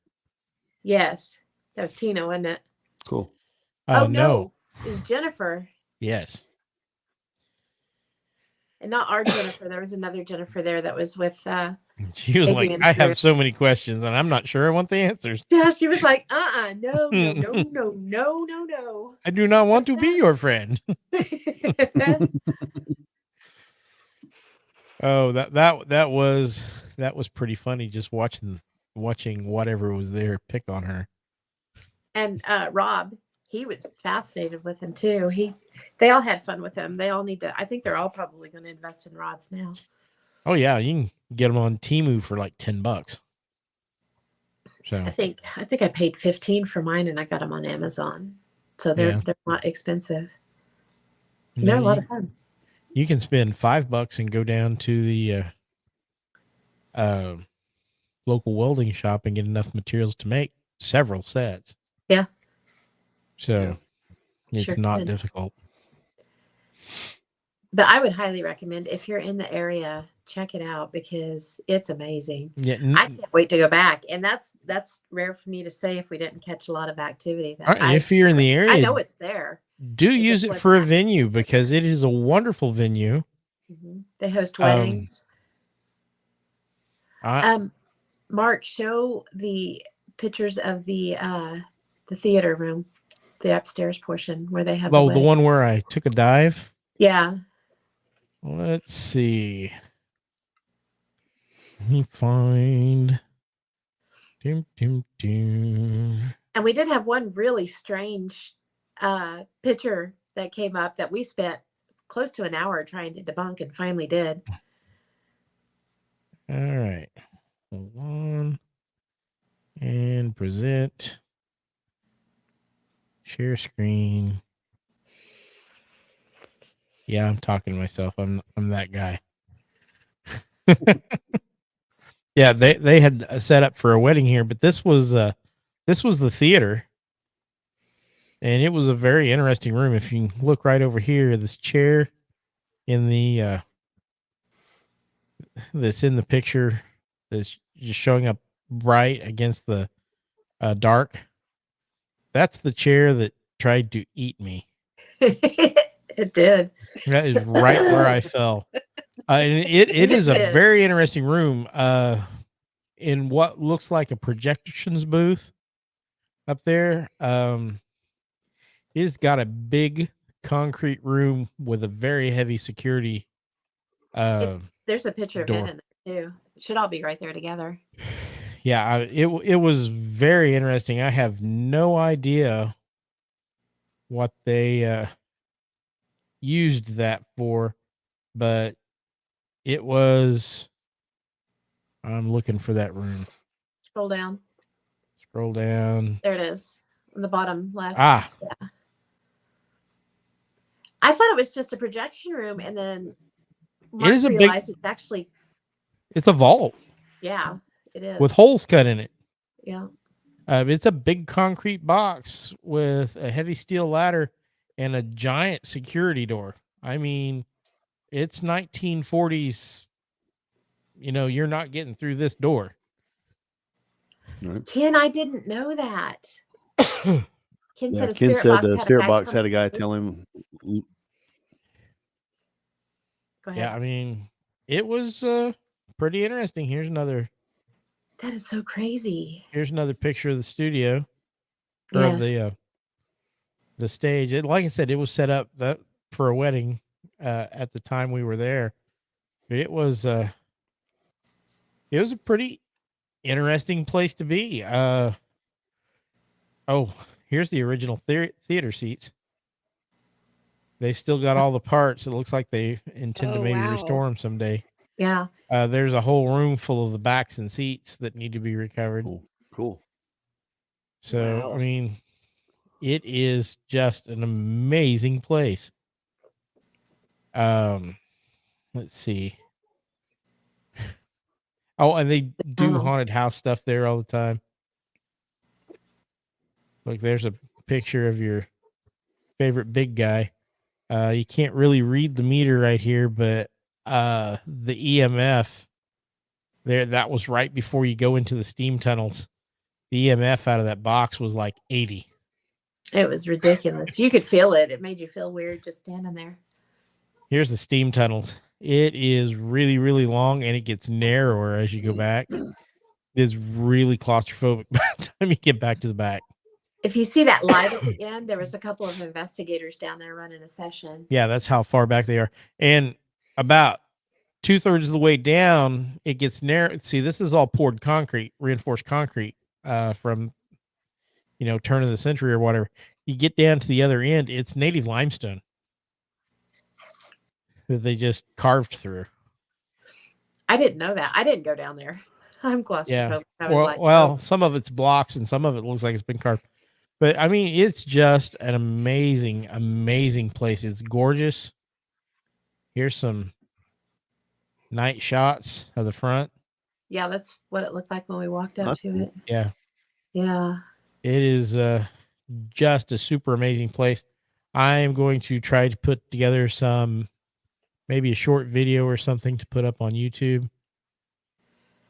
Yes, that was Tina, wasn't it? Cool. Oh No. no, it was Jennifer, Yes. and not our Jennifer. There was another Jennifer there that was with. She was like, Adrian's I have group. so many questions and I'm not sure I want the answers. Yeah, she was like, no, no. I do not want to be your friend. Oh, that was pretty funny, just watching whatever was there pick on her. And Rob, he was fascinated with him too. They all had fun with him. They all need to. I think they're all probably going to invest in rods now. Oh yeah, you can get them on Temu for like $10. So I think I paid 15 for mine, and I got them on Amazon. So they're not expensive. And they're a lot of fun. You can spend $5 and go down to the local welding shop and get enough materials to make several sets. Yeah. So it's Sure not can. difficult. But I would highly recommend, if you're in the area, check it out because it's amazing. Yeah. I can't wait to go back. And that's rare for me to say if we didn't catch a lot of activity. If you're in the area, I know it's there. do It use just it wasn't for a active. venue because it is a wonderful venue. Mm-hmm. They host weddings. Mark, show the pictures of the theater room, the upstairs portion where they have the wedding. one where I took a dive. Yeah. Let's see. Let me find. And we did have one really strange picture that came up that we spent close to an hour trying to debunk and finally did. All right. Hold on. And present. Share screen. Yeah, I'm talking to myself. I'm that guy. Yeah, they had set up for a wedding here, but this was the theater, and it was a very interesting room. If you look right over here, this chair in the that's in the picture that's just showing up bright against the dark. That's the chair that tried to eat me. It did. That is right where I fell. And it is a did. very interesting room. In what looks like a projections booth up there. It's got a big concrete room with a very heavy security. There's a picture of door. it in there too. It should all be right there together. Yeah, it was very interesting. I have no idea what they used that for, but it was. I'm looking for that room. Scroll down. Scroll down. There it is. On the bottom left. Ah, Yeah. I thought it was just a projection room, and then Mark is a big- realized it's actually, it's a vault yeah, it is. with holes cut in it. Yeah. It's a big concrete box with a heavy steel ladder and a giant security door. I mean, it's 1940s. You know, you're not getting through this door. Right. Ken, I didn't know that. Ken Yeah, said Ken said the spirit box tell had a guy him- tell him. Go ahead. Yeah, I mean, it was pretty interesting. Here's another That is so crazy. picture of the studio or of Yes. the stage. Like I said, it was set up for a wedding at the time we were there. But it was a pretty interesting place to be. Oh, here's the original theater seats. They still got all the parts. It looks like they intend to Oh, maybe wow. restore them someday. Yeah. There's a whole room full of the backs and seats that need to be recovered. Cool. So, Wow. I mean, it is just an amazing place. Let's see. Oh, and they do tunnel. haunted house stuff there all the time. Look, there's a picture of your favorite big guy. You can't really read the meter right here, but the EMF there, that was right before you go into the steam tunnels. The EMF out of that box was like 80. It was ridiculous. You could feel it. It made you feel weird just standing there. Here's the steam tunnels. It is really, really long, and it gets narrower as you go back. It's really claustrophobic by the time you get back to the back. If you see that live at the end, there was a couple of investigators down there running a session. Yeah, that's how far back they are. And about 2/3 of the way down, it gets narrow. See, this is all poured concrete, reinforced concrete from, turn of the century or whatever. You get down to the other end, it's native limestone that they just carved through. I didn't know that. I didn't go down there. I'm claustrophobic. Yeah. I was like, Well, oh. some of it's blocks and some of it looks like it's been carved. But I mean, it's just an amazing, amazing place. It's gorgeous. Here's some night shots of the front. Yeah, that's what it looked like when we walked up That's to cool. it. Yeah. Yeah. It is just a super amazing place. I am going to try to put together maybe a short video or something to put up on YouTube.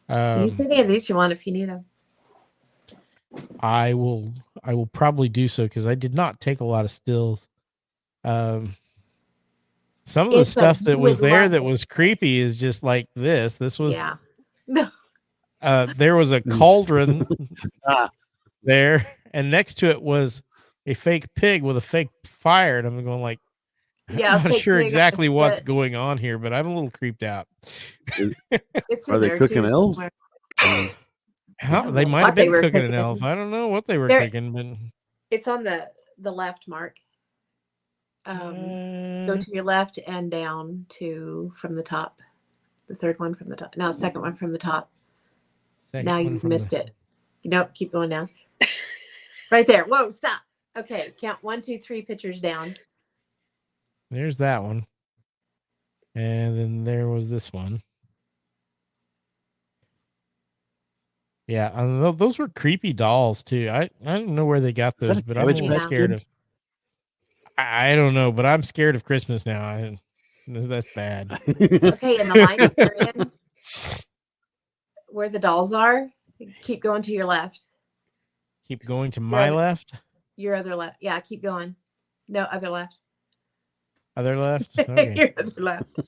Use any of these you want if you need them. I will probably do so because I did not take a lot of stills. Some of the stuff that was there that was creepy is just like this. This was Yeah. No. There was a cauldron there, and next to it was a fake pig with a fake fire, and I'm going like, Yeah, I'm not fake sure pig on exactly the what's spit. going on here, but I'm a little creeped out. It's Are in they there cooking too elves? somewhere. They know might what have they been were cooking an cooking. elf. I don't know what they were They're- cooking, but It's on the left, Mark. Go to your left and down from the top. The third one from the top. Now, the second one from the top. Now you've missed it. Nope, keep going down. Right there. Whoa, stop. Okay, count 1, 2, 3 pictures down. There's that one. And then there was this one. Yeah, those were creepy dolls too. I don't know where they got Is that those, a but I'm a Cabbage little Patch scared Kid? of. I don't know, but I'm scared of Christmas now. That's bad. Okay, in the line that you're in, where the dolls are, keep going to your left. Keep going to Your my other, left, your other left. Yeah, keep going. No, other left. other left. Okay, Your other left.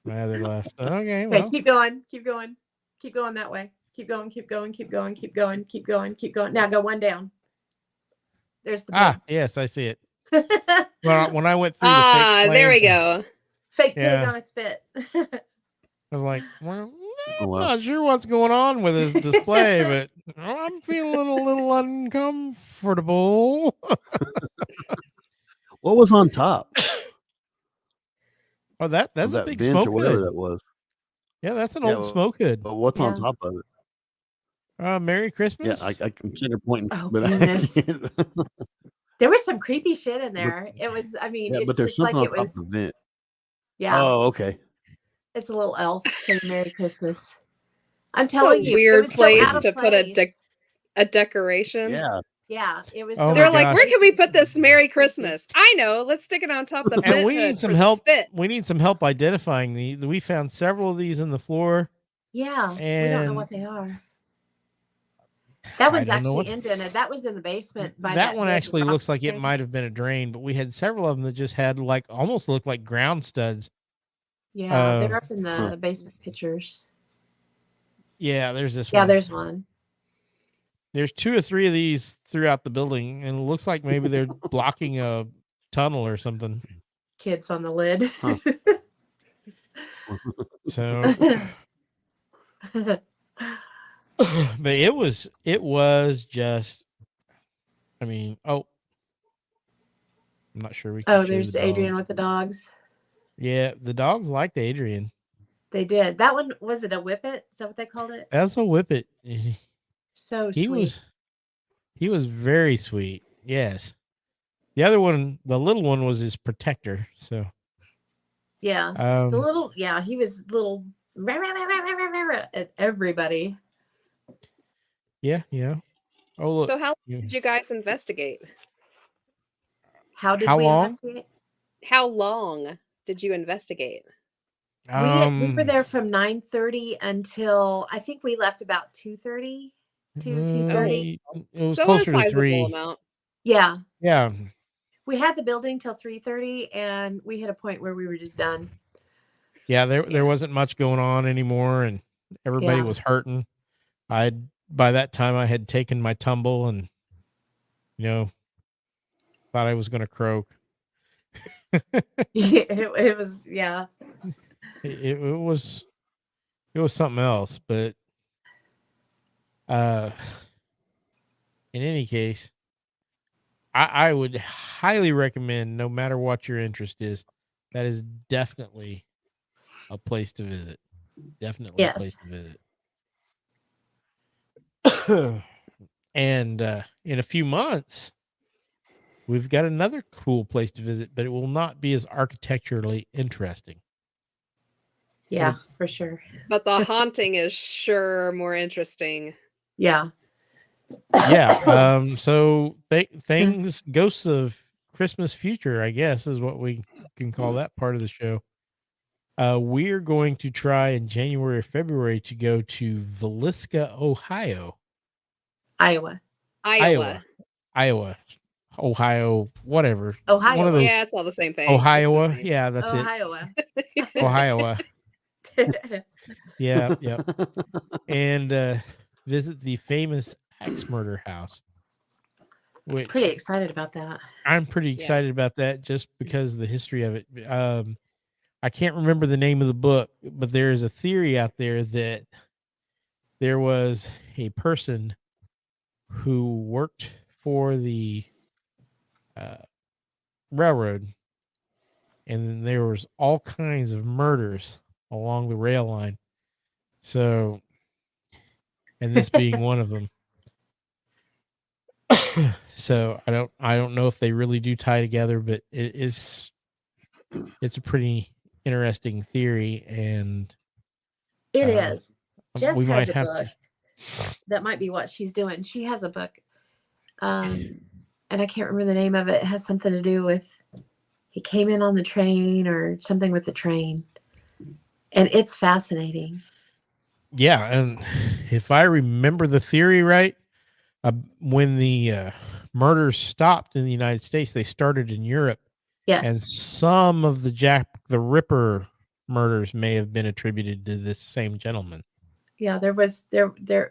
my other left. Okay, Okay, well, keep going. Keep going. Keep going that way. Keep going. Keep going. Keep going. Keep going. Keep going. Keep going. Now go one down. There's the yes, I see it. pig. Well, when I went through the fake There we flames, go. Fake pig Yeah. on a spit. I was like, well, Oh, I'm wow. not sure what's going on with this display, but I'm feeling a little uncomfortable. What was on top Oh, that's of a that big vent smoke or whatever hood. that was? Yeah, that's an Yeah, old smoke hood. But what's on Yeah. top of it? Merry Yeah, Christmas. I can sit there pointing, Oh, but I goodness. can't. There was some creepy shit in there. It was, I mean, Yeah, it's but there's just like something on it top was, of the vent. yeah, Oh, okay. it's a little elf saying Merry Christmas. I'm It's a telling you, it weird was so out place of to put a place. a decoration. Yeah. Yeah, it was. Oh so my They're out of like, gosh. where place. can we It was put this just Merry creepy. Christmas? I know. Let's stick it on top of the And vent we hood need some for the help. spit. We need some help identifying these. We found several of these in the floor. Yeah, we don't And know what they are. That I one's don't know actually what indented. That was in the basement by that one big actually rock looks like it thing. might have been a drain, but we had several of them that just had like almost looked like ground studs. Yeah, they're Uh, up in the basement pictures. Yeah, there's this Yeah, one. there's one. There's 2 or 3 of these throughout the building, and it looks like maybe they're blocking a tunnel or something. Kids on the lid. Huh. So, but it was just. I mean, I'm not sure we can Oh, show there's the Adrian dogs. with the dogs. Yeah, the dogs liked Adrian. They did. That one, was it a whippet? Is that what they called it? That's a whippet. So He sweet. was very sweet. Yes. The other one, the little one, was his protector. So Yeah. The little, yeah, he was little at everybody. yeah. Oh, look. So how did you guys investigate? How did How we long? investigate? How long did you investigate? We were there from 9:30 until I think we left about 2:30. 2:30. It was So a closer to sizable 3. amount. Yeah. Yeah. We had the building till 3:30 and we hit a point where we were just done. Yeah, there wasn't much going on anymore, and everybody Yeah. was hurting. By that time I had taken my tumble and thought I was going to croak. it was, yeah. It was something else, but in any case, I would highly recommend, no matter what your interest is, that is definitely a place to visit. Definitely a place to visit. And in a few months, we've got another cool place to visit, but it will not be as architecturally interesting. Yeah, for sure. But the haunting is sure more interesting. Yeah. Yeah. So things, ghosts of Christmas future, I guess, is what we can call that part of the show. We're going to try in January or February to go to Villisca, Ohio. Iowa. Ohio, whatever. Ohio. One of those. Yeah, it's all the same thing. Ohio. Yeah, that's Ohio. it. Ohio. Yeah. And visit the famous axe murder house. Which Pretty excited about that. I'm pretty excited about that just because of the history of it. I can't remember the name of the book, but there is a theory out there that there was a person who worked for the railroad, and then there was all kinds of murders along the rail line. So, and this being one of them. So I don't know if they really do tie together, but it's a pretty interesting theory, and It is. Jess we has might a have book. That might be what she's doing. She has a book, and I can't remember the name of it. It has something to do with he came in on the train or something with the train, and it's fascinating. Yeah, and if I remember the theory right, when the murders stopped in the United States, they started in Europe, and Yes. some of the Jack the Ripper murders may have been attributed to this same gentleman. Yeah, there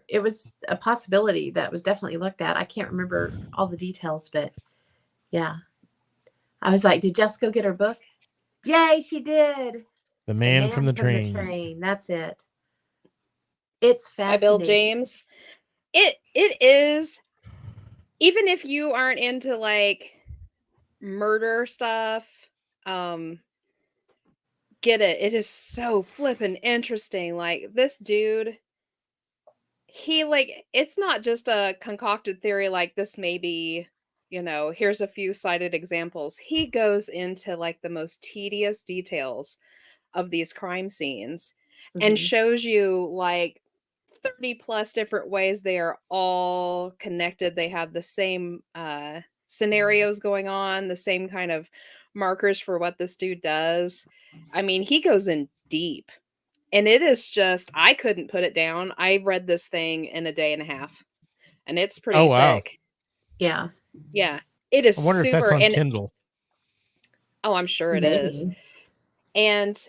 it was a possibility that was definitely looked at. I can't remember all the details, but yeah. I was like, did Jessica get her book? Yay, she did. The Man from the Train. That's it. It's By Bill fascinating. James. It is, even if you aren't into like murder stuff, get it. It is so flippin' interesting. Like this dude, he like it's not just a concocted theory like this may be, here's a few cited examples. He goes into like the most tedious details of these crime scenes and Mhm. shows you like 30 plus different ways they are all connected. They have the same scenarios going on, the same kind of markers for what this dude does. I mean, he goes in deep. And it is just, I couldn't put it down. I read this thing in a day and a half. And it's pretty Oh, wow. thick. Yeah. Yeah. It is I wonder if that's super. on And Kindle. oh, I'm sure it is. Maybe. And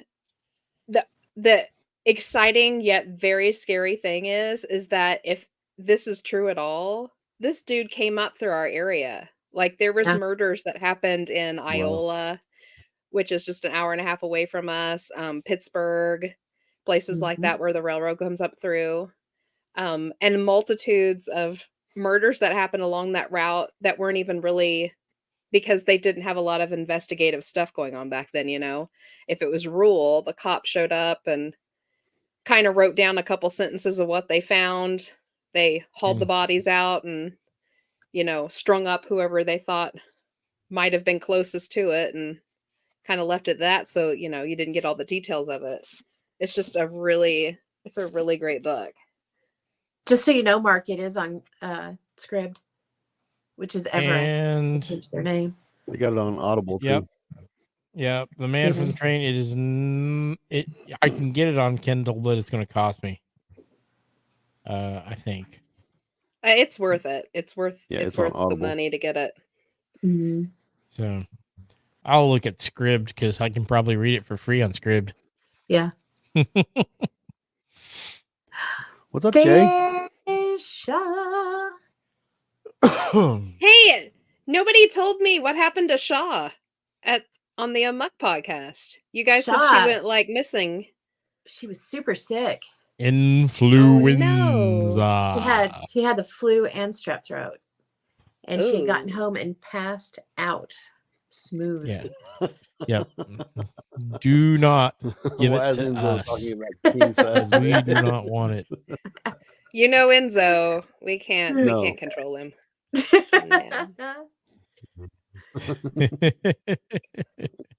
the exciting yet very scary thing is that if this is true at all, this dude came up through our area. Like there was Yeah. murders that happened in Iola, which is just an hour and a half away from us, Pittsburgh, places like Mhm. that where the railroad comes up through, and multitudes of murders that happened along that route that weren't even really, because they didn't have a lot of investigative stuff going on back then, If it was rural, the cops showed up and kind of wrote down a couple sentences of what they found. They hauled the bodies out and, strung up whoever they thought might have been closest to it and kind of left it at that. So, you didn't get all the details of it. It's just it's a really great book. Just so you know, Mark, it is on Scribd, which is Everett. And Change their name. They got it on Audible Yep. too. Yeah, The Man from the Train. It is. I can get it on Kindle, but it's going to cost me. I think. It's worth it. It's worth. Yeah, it's it's on worth the Audible. money to get it. Mm-hmm. So, I'll look at Scribd because I can probably read it for free on Scribd. Yeah. What's up, Jay? Shaw. Hey, nobody told me what happened to Shaw on the Amok podcast. You guys said Shaw. she went like missing. She was super sick. Influenza. She had the flu and strep throat, and she had gotten Ooh. home and passed out. Smooth. Yeah. Yep. Do not give Why it is to Enzo us. talking about king size? We do not want it. Enzo. We can't control him. Yeah.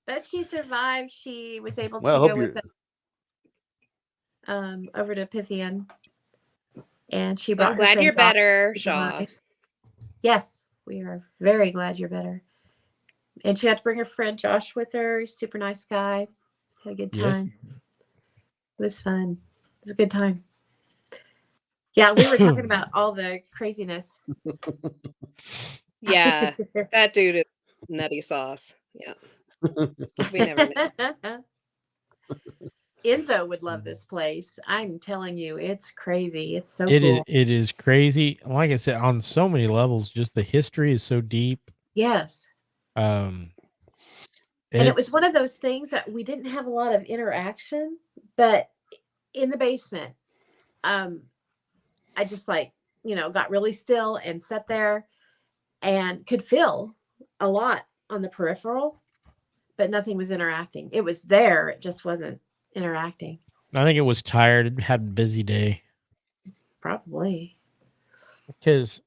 But she survived. She was able to Well, I hope go with you're- it over to Pythian, and she Well, brought. I'm her glad friend you're Josh better, to Shaw. survive. Yes, we are very glad you're better. And she had to bring her friend Josh with her. Super nice guy. Had a good time. It was fun. It was a good time. Yeah, we were talking about all the craziness. Yeah, that dude is nutty sauce. Yeah. We never knew. Enzo would love this place. I'm telling you, it's crazy. It's so It cool. is crazy. Like I said, on so many levels, just the history is so deep. Yes. And it was one of those things that we didn't have a lot of interaction, but in the basement, I just got really still and sat there and could feel a lot on the peripheral, but nothing was interacting. It was there. It just wasn't interacting. I think it was tired. It had a busy day. Probably. Because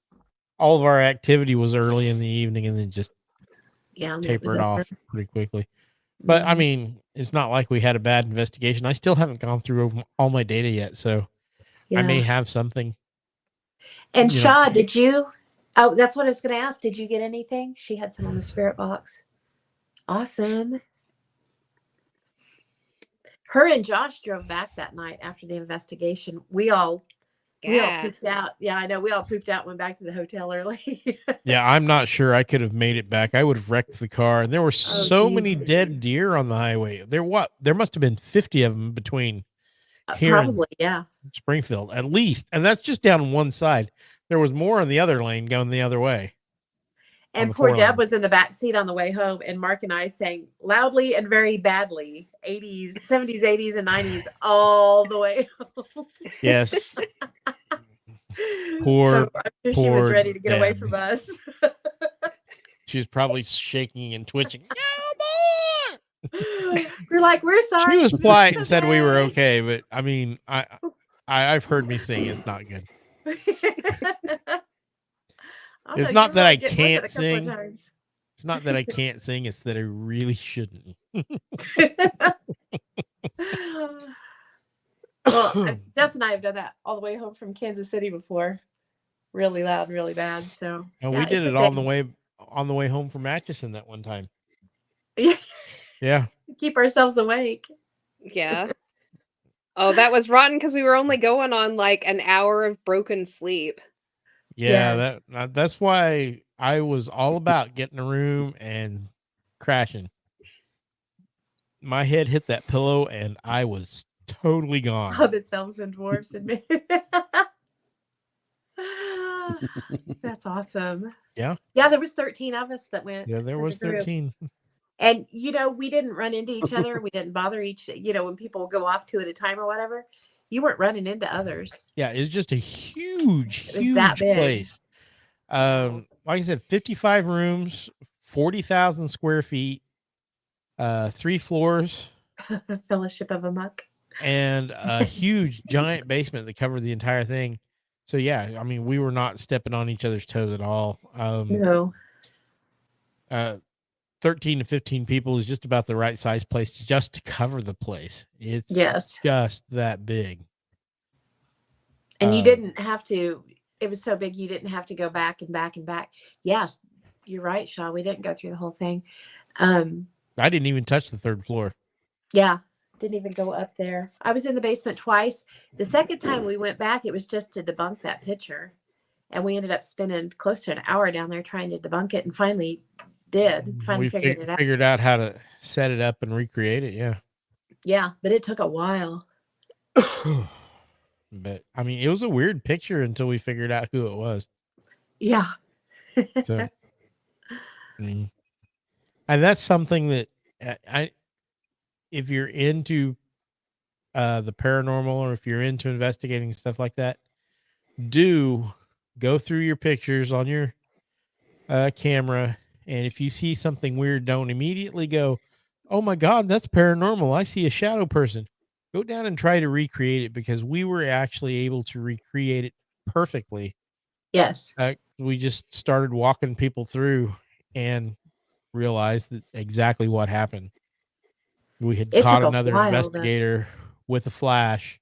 all of our activity was early in the evening and then just tapered off pretty quickly. But I mean, it's not like we had a bad investigation. I still haven't gone through all my data yet, so I may have something. And You know, Shaw, did you? Oh, that's what I was going to ask. Did you get anything? She had some on the spirit box. Awesome. Her and Josh drove back that night after the investigation. We all pooped out. Yeah, I know. We all pooped out, went back to the hotel early. yeah, I'm not sure I could have made it back. I would have wrecked the car. And there were so many geez. dead deer on the highway. There must have been 50 of them between here Probably, yeah. and Springfield, at least. And that's just down one side. There was more on the other lane going the other way. And poor Deb was in the back seat on the way home, and Mark and I sang loudly and very badly 80s, 70s, 80s, and 90s all the way home. Yes. Poor, so I'm sure she was ready to get away from us. She was probably shaking and twitching. No more! We're like, we're sorry. She was polite and said we were okay, but I mean, I've heard me sing. It's not good. It's not that I can't sing. It's not that I can't sing. It's that I really shouldn't. Well, Jess and I have done that all the way home from Kansas City before. Really loud, really bad. So and we did it on the way home from Atchison that one time. Yeah. Keep ourselves awake. Yeah. Oh, that was rotten because we were only going on like an hour of broken sleep. Yeah, yes. That's why I was all about getting a room and crashing. My head hit that pillow and I was totally gone. Hobbits, elves, and dwarves and me. That's awesome. Yeah. Yeah, there was 13 of us that went. Yeah, there was 13. And, we didn't run into each other. We didn't bother when people go off two at a time or whatever, you weren't running into others. Yeah, it was just a huge place. Like I said, 55 rooms, 40,000 square feet, 3 floors. Fellowship of a Muck. And a huge giant basement that covered the entire thing. So, yeah, I mean, we were not stepping on each other's toes at all. No. 13 to 15 people is just about the right size place just to cover the place. It's just that big. And you didn't have to, it was so big, you didn't have to go back and back and back. Yeah, you're right, Shaw. We didn't go through the whole thing. I didn't even touch the 3rd floor. Yeah, didn't even go up there. I was in the basement twice. The second time we went back, it was just to debunk that picture. And we ended up spending close to an hour down there trying to debunk it, and finally figured it out. Figured out how to set it up and recreate it. Yeah, but it took a while. But I mean, it was a weird picture until we figured out who it was. Yeah. So, and that's something that if you're into the paranormal, or if you're into investigating stuff like that, do go through your pictures on your camera. And if you see something weird, don't immediately go, "Oh my God, that's paranormal. I see a shadow person." Go down and try to recreate it, because we were actually able to recreate it perfectly. Yes. We just started walking people through and realized that exactly what happened. We had caught another investigator with a flash.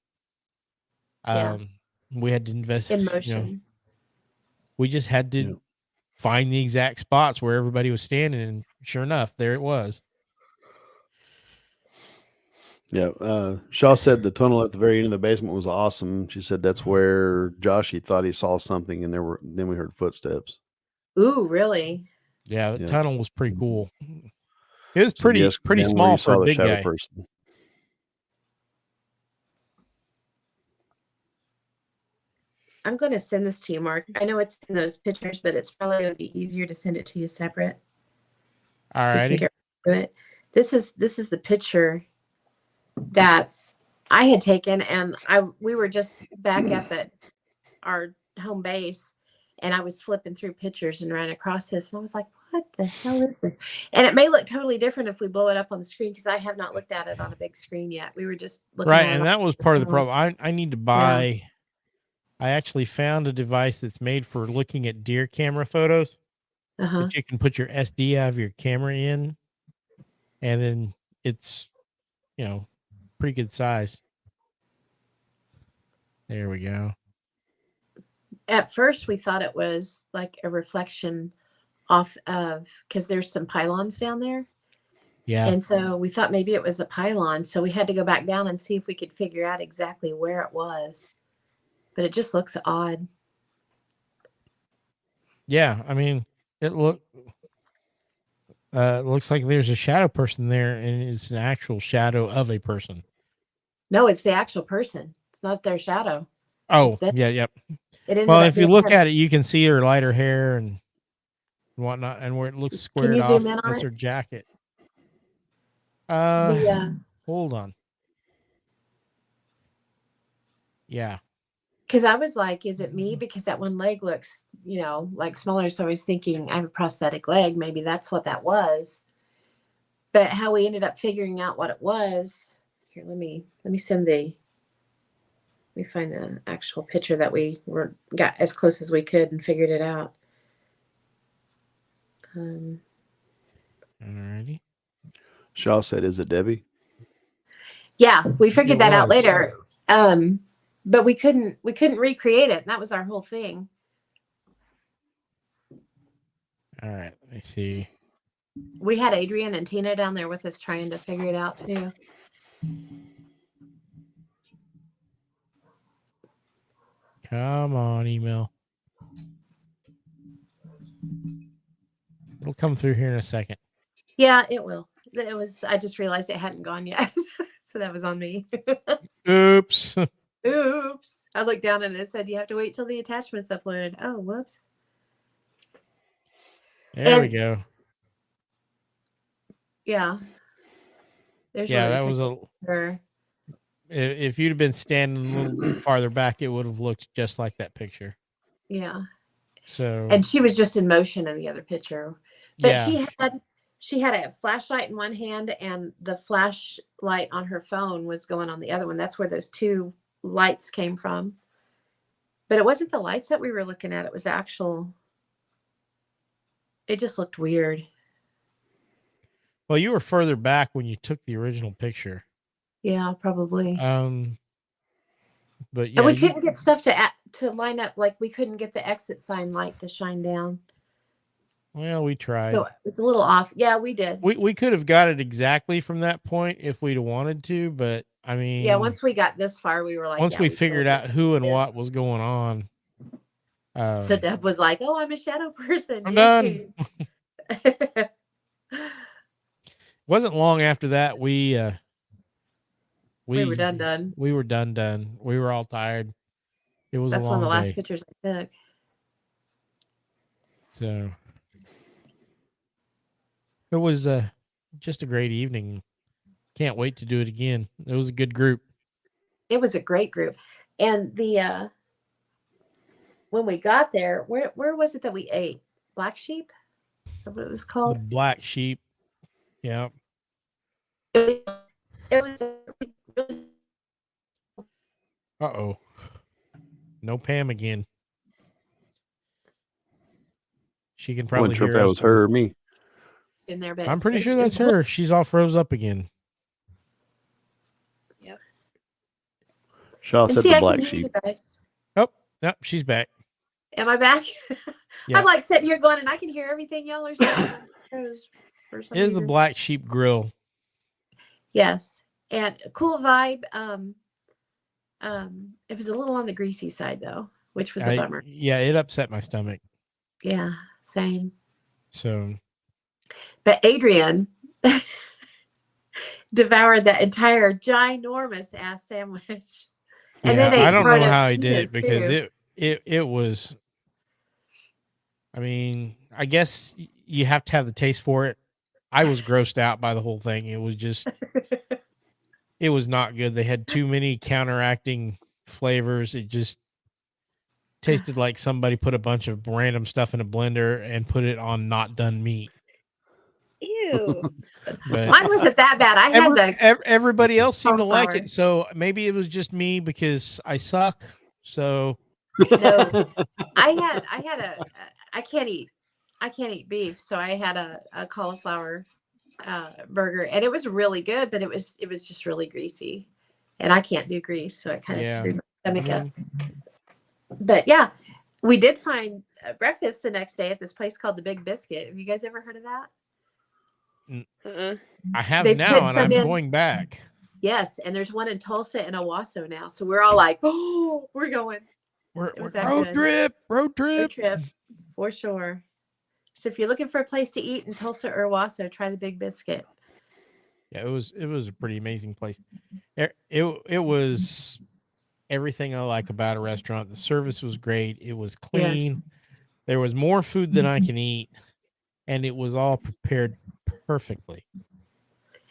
We had to investigate in motion. We just had to find the exact spots where everybody was standing, and sure enough, there it was. Yeah, Shaw said the tunnel at the very end of the basement was awesome. She said that's where Joshy thought he saw something, and then we heard footsteps. Ooh, really? Yeah, the tunnel was pretty cool. It was pretty small for a big guy. Person. I'm going to send this to you, Mark. I know it's in those pictures, but it's probably going to be easier to send it to you separate. All righty. This is the picture that I had taken, and we were just back up at our home base, and I was flipping through pictures and ran across this, and I was like, what the hell is this? And it may look totally different if we blow it up on the screen, because I have not looked at it on a big screen yet. We were just looking at it. And that was part of the problem. I need to buy I actually found a device that's made for looking at deer camera photos. That you can put your SD out of your camera in, and then it's, pretty good size. There we go. at first we thought it was like a reflection off of, because there's some pylons down there. Yeah. And so we thought maybe it was a pylon. So we had to go back down and see if we could figure out exactly where it was. But it just looks odd. Yeah. I mean, it looks like there's a shadow person there, and it's an actual shadow of a person. No, it's the actual person. It's not their shadow. Oh, them. yeah, yep. It ended Well, up if you being look him. at it, you can see her lighter hair and whatnot, and where it looks squared you off, zoom in on that's it? her jacket. Hold on. Yeah. Because I was like, is it me? Because that one leg looks, like smaller. So I was thinking I have a prosthetic leg. Maybe that's what that was. But how we ended up figuring out what it was. Here, let me find the actual picture that we got as close as we could and figured it out. Alrighty. Shaw said, "Is it Debbie?" Yeah, we figured that out was. later. But we couldn't recreate it. And that was our whole thing. All right. Let me see. We had Adrian and Tina down there with us trying to figure it out too. Come on, email. It'll come through here in a second. Yeah, it will. I just realized it hadn't gone yet. So that was on me. Oops. Oops. I looked down and it said you have to wait till the attachment's uploaded. Oh, whoops. There we go. Yeah. There's that was if you'd have been standing a little farther back, it would have looked just like that picture. Yeah. So. And she was just in motion in the other picture. But yeah. she had a flashlight in one hand and the flashlight on her phone was going on the other one. That's where those two lights came from. But it wasn't the lights that we were looking at. It was it just looked weird. Well, you were further back when you took the original picture. Yeah, probably. But yeah, and we couldn't get stuff to line up. Like we couldn't get the exit sign light to shine down. Well, we tried. So it's a little off. Yeah, we did. We could have got it exactly from that point if we'd wanted to, but I mean, yeah. Once we got this far, we were like, once we figured out who and what was going on. So Deb was like, "Oh, I'm a shadow person. I'm done." Wasn't long after that we were done. We were done. We were all tired. It was That's a long one of the last day. pictures I took. So it was just a great evening. Can't wait to do it again. It was a good group. It was a great group. And the when we got there, where was it that we ate? Black Sheep? Is that what it was called? The Black Sheep. Yeah. It was really... Uh-oh. No Pam again. She can probably Wasn't sure hear if that us. was her or me. in there, but I'm pretty sure that's her. She's all froze up again. Yep. Shaw And said see, the I Black can hear you Sheep. guys. Yep, she's back. Am I back? Yeah. I'm like sitting here going, and I can hear everything y'all are saying. For some Here's the reason. Black Sheep Grill. Yes, and a cool vibe. It was a little on the greasy side though, which was a bummer. Yeah, it upset my stomach. Yeah, same. So, but Adrian devoured that entire ginormous ass sandwich, and then I don't know brought how up he did it Tina's, because too. it was. I mean, I guess you have to have the taste for it. I was grossed out by the whole thing. It was just, it was not good. They had too many counteracting flavors. It just tasted like somebody put a bunch of random stuff in a blender and put it on not done meat. Ew. But Mine wasn't that bad. I had everybody else seemed to like cauliflower. it. So maybe it was just me because I suck. So No, I can't eat beef, so I had a cauliflower burger, and it was really good, but it was just really greasy, and I can't do grease, so it kind of screwed my stomach up. But yeah, We did find breakfast the next day at this place called the Big Biscuit. Have you guys ever heard of that? Uh-uh. I have They've now, put and some I'm in. going back. Yes, and there's one in Tulsa and Owasso now. So we're all like, oh, we're going. It was that Road good. trip, road Road trip. trip, for sure. So if you're looking for a place to eat in Tulsa or Owasso, try the Big Biscuit. Yeah, it was a pretty amazing place. It was everything I like about a restaurant. The service was great. It was clean. There was more food than I can eat, and it was all prepared perfectly.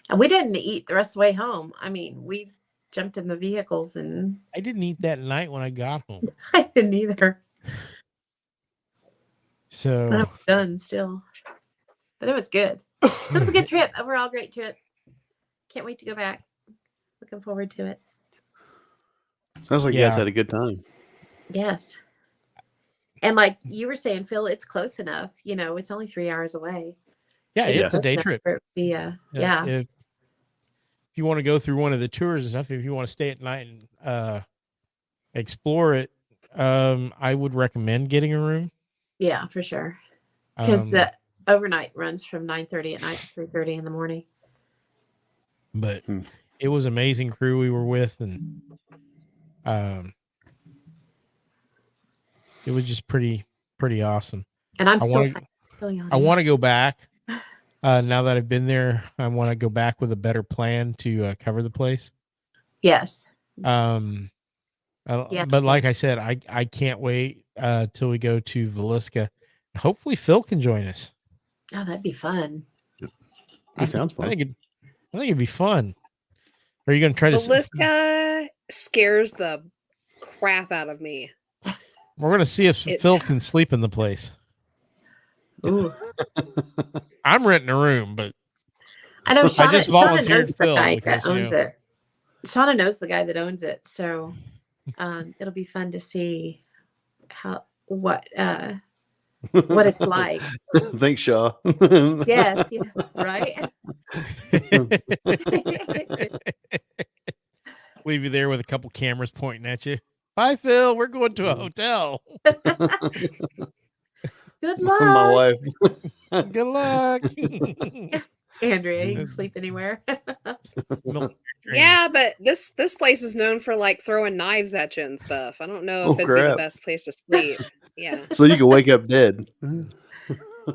And we didn't eat the rest of the way home. I mean, we jumped in the vehicles and I didn't eat that night when I got home. I didn't either. So I'm done still. But it was good. So it was a good trip. Overall, great trip. Can't wait to go back. Looking forward to it. Sounds like you guys Yeah. had a good time. Yes. And like you were saying, Phil, it's close enough. You know, it's only 3 hours away. yeah, It's it's a close day enough trip. for it to be yeah. If you want to go through one of the tours and stuff, if you want to stay at night and explore it, I would recommend getting a room. Yeah, for sure. Because Um, the overnight runs from 9:30 at night to 3:30 in the morning. but Hmm. it was amazing crew we were with, and it was just pretty awesome. And I'm I still wanna- tired. Still yawning. I want to go back. Now that I've been there, I want to go back with a better plan to cover the place. Yes. Yes. But like I said, I can't wait till we go to Villisca. Hopefully Phil can join us. Oh, that'd be fun. It sounds I fun. think it'd be fun. Are you going to try to? Villisca scares the crap out of me. We're going to see if It- Phil can sleep in the place. Ooh. I'm renting a room, but I know Shauna, just Shauna volunteered knows the Phil guy because, that owns it. Shauna knows the guy that owns it, so it'll be fun to see what it's like. Thanks, Shaw. Yes, yeah, right. leave you there with a couple cameras pointing at you. Bye, Phil. We're going to a hotel. Good luck, My wife. Good luck. Andrea. You can sleep anywhere. Yeah, but this place is known for like throwing knives at you and stuff. I don't know if Oh, it'd be the crap. best place to sleep. Yeah. So you can wake up dead.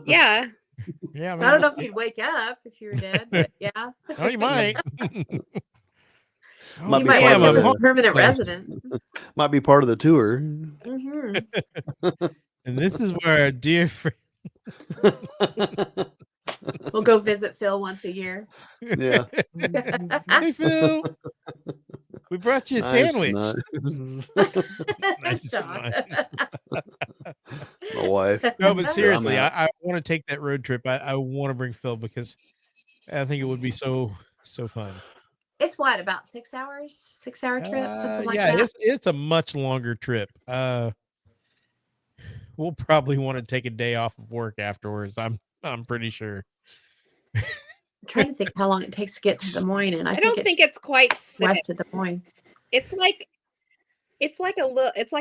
Yeah. Yeah, I don't know if you'd wake up if you were dead, but yeah, Oh, you might. Might you be might part end of up as the- a permanent Yes. resident. Might be part of the tour. Hmm. And this is where our dear friend. We'll go visit Phil once a year. Yeah. Hey, Phil. We brought you a sandwich. Nice. Nice, Shawn. My wife. No, but seriously, out. I want to take that road trip. I want to bring Phil because I think it would be so fun. It's what, about 6 hours? 6-hour trip, something like yeah, that. it's a much longer trip. We'll probably want to take a day off of work afterwards. I'm pretty sure. I'm trying to think how long it takes to get to Des Moines, and I don't think it's quite six. west of Des Moines. It's like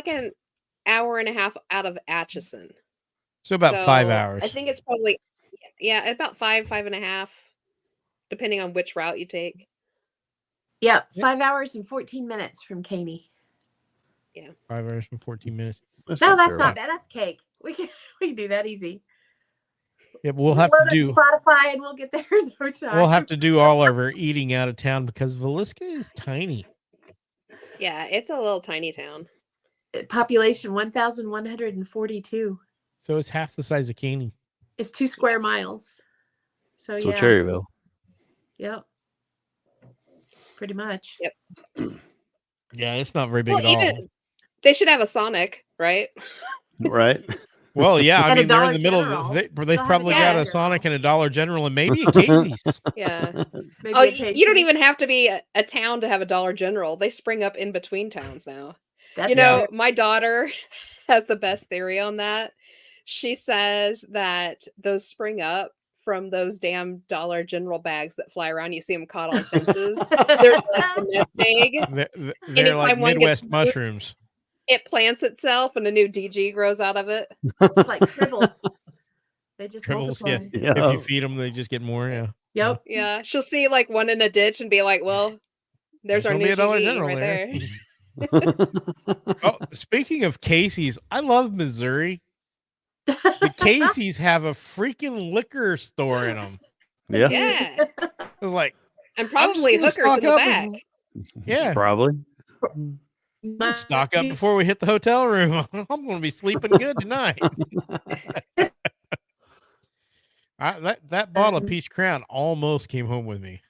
an hour and a half out of Atchison. So about 5 So, hours. I think it's probably about 5.5, depending on which route you take. Yep, 5 hours and 14 minutes from Caney. 5 hours and 14 minutes. No, that's terrible. not bad. That's cake. We can do that easy. Yeah, we'll Just have load to up do. Spotify and we'll get there in no time. We'll have to do all of our eating out of town because Villisca is tiny. Yeah, it's a little tiny town. Population 1,142. So it's half the size of Caney. It's 2 square miles. So So yeah. Cherryville. Yep. Pretty much. Yep. Yeah, it's not very big Well, at all. even they should have a Sonic, right? Right? Well, yeah, I And a mean they're in Dollar the middle General. of they've They'll have a probably got Dollar a General. Sonic and a Dollar General and maybe a Casey's. Yeah. Maybe Oh, a you don't Casey's. even have to be a town to have a Dollar General. They spring up in between towns now. That's You know, true. my daughter has the best theory on that. She says that those spring up from those damn Dollar General bags that fly around. You see them caught on fences. They're like the nest egg. They're like Anytime one gets Midwest loose- mushrooms. It plants itself and a new DG grows out of it. It's like tribbles. They just Tribbles, yeah. multiply. If Yeah. you feed them, they just get more. Yeah. Yep. Yeah. She'll see like one in a ditch and be like, well, there's our Gonna new be a Dollar GG General right there. there. Oh, speaking of Casey's, I love Missouri. The Casey's have a freaking liquor store in them. Yeah. Yeah. It's like, And I'm just probably gonna hookers stock in the up back. yeah, Probably. we'll stock up before we hit the hotel room. I'm going to be sleeping good tonight. That bottle of Peach Crown almost came home with me.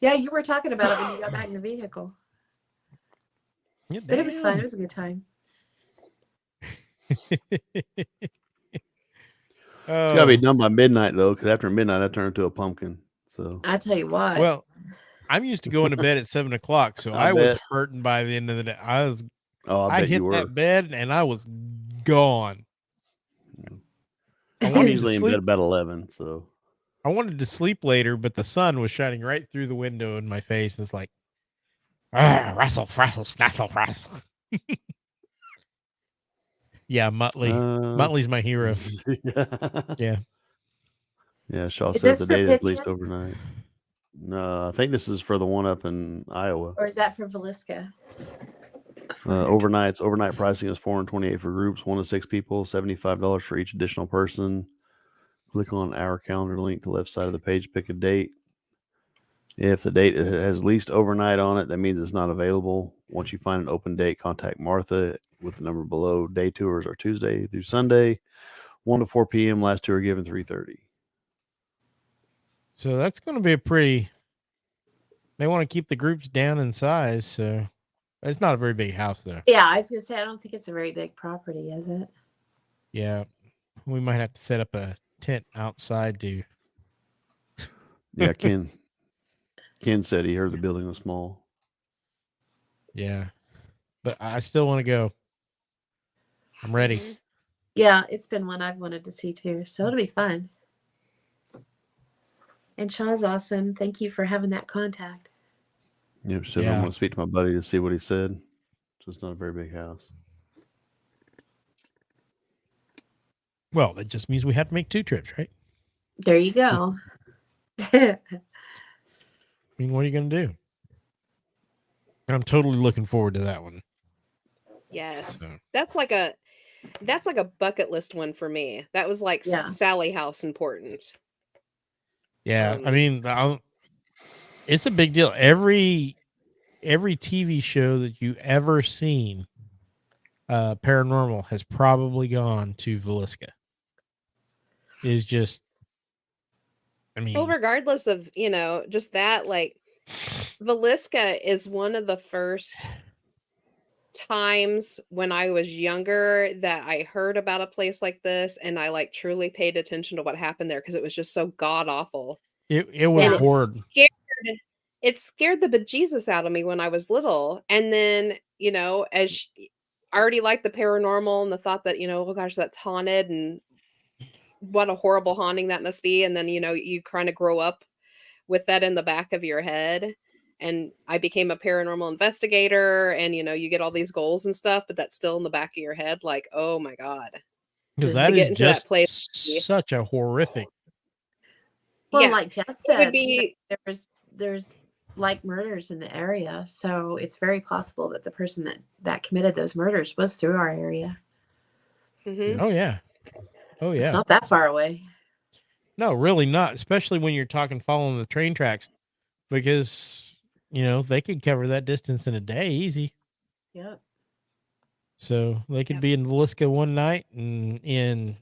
Yeah, you were talking about it when you got back in the vehicle. Yeah, But it was fun. damn. It was a good time. It's got to be Oh, done by midnight though, because after midnight I turn into a pumpkin. So I tell you what. well, I'm used to going to bed at 7 o'clock, so I I was bet. hurting by the end of the day. I I bet hit you were. that bed and I was gone. I I'm wanted to usually in sleep. bed about 11. So I wanted to sleep later, but the sun was shining right through the window in my face. It's like, rustle, frassle, snassle, frassle. Yeah, Muttley. Muttley's my hero. Yeah. Yeah, Shaw Is says this the for date is at least Pythian? overnight. No, I think this is for the one up in Iowa. Or is that for Villisca? Overnight pricing is $428 for groups, 1 to 6 people, $75 for each additional person. Click on our calendar link to the left side of the page, pick a date. If the date has at least overnight on it, that means it's not available. Once you find an open date, contact Martha with the number below. Day tours are Tuesday through Sunday, 1 to 4 p.m. Last two are given 3:30. So that's going to be they want to keep the groups down in size. So it's not a very big house though. Yeah, I was going to say, I don't think it's a very big property, is it? Yeah. We might have to set up a tent outside to. Yeah, Ken said he heard the building was small. Yeah. But I still want to go. I'm ready. Yeah, it's been one I've wanted to see too. So it'll be fun. And Shaw's awesome. Thank you for having that contact. Yep, so Yeah. I'm going to speak to my buddy to see what he said. So it's not a very big house. Well, that just means we have to make 2 trips, right? There you go. I mean, what are you going to do? I'm totally looking forward to that one. Yes. So. That's like a bucket list one for me. That was like Yeah. Sally House important. Yeah, I mean, it's a big deal. Every TV show that you ever seen, paranormal has probably gone to Villisca. Is just, I mean, Well, regardless of, just that, like, Villisca is one of the first times when I was younger that I heard about a place like this, and I like truly paid attention to what happened there because it was just so god awful. it was And horrid. it scared the bejesus out of me when I was little. And then, as I already liked the paranormal and the thought that, oh gosh, that's haunted and what a horrible haunting that must be. And then, you kind of grow up with that in the back of your head. And I became a paranormal investigator and, you get all these goals and stuff, but that's still in the back of your head. Like, oh my God. Because To that get is into that just place. such a horrific. Well, Yeah, like Jess it said, would be, there's like murders in the area. So it's very possible that the person that committed those murders was through our area. mhm. Oh, yeah. Oh, It's yeah. not that far away. No, really not. Especially when you're talking following the train tracks. Because, they could cover that distance in a day easy. Yep. So they could Yep. be in Villisca one night and in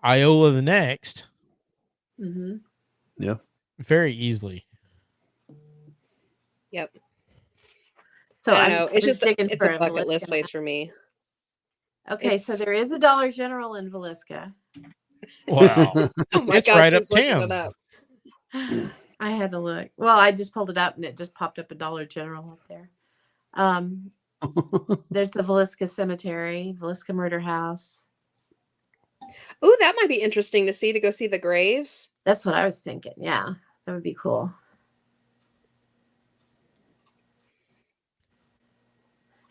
Iola the next. Mm-hmm. Yeah. Very easily. Yep. So I don't know. I It's was just digging it's for a bucket list Villisca. place for me. Okay, so It's- there is a Dollar General in Villisca. Wow. Oh my It's gosh, right she's looking uptown. it up. I had to look. Well, I just pulled it up and it just popped up a Dollar General up there. There's the Villisca Cemetery, Villisca Murder House. Ooh, that might be interesting to go see the graves. That's what I was thinking. Yeah, that would be cool.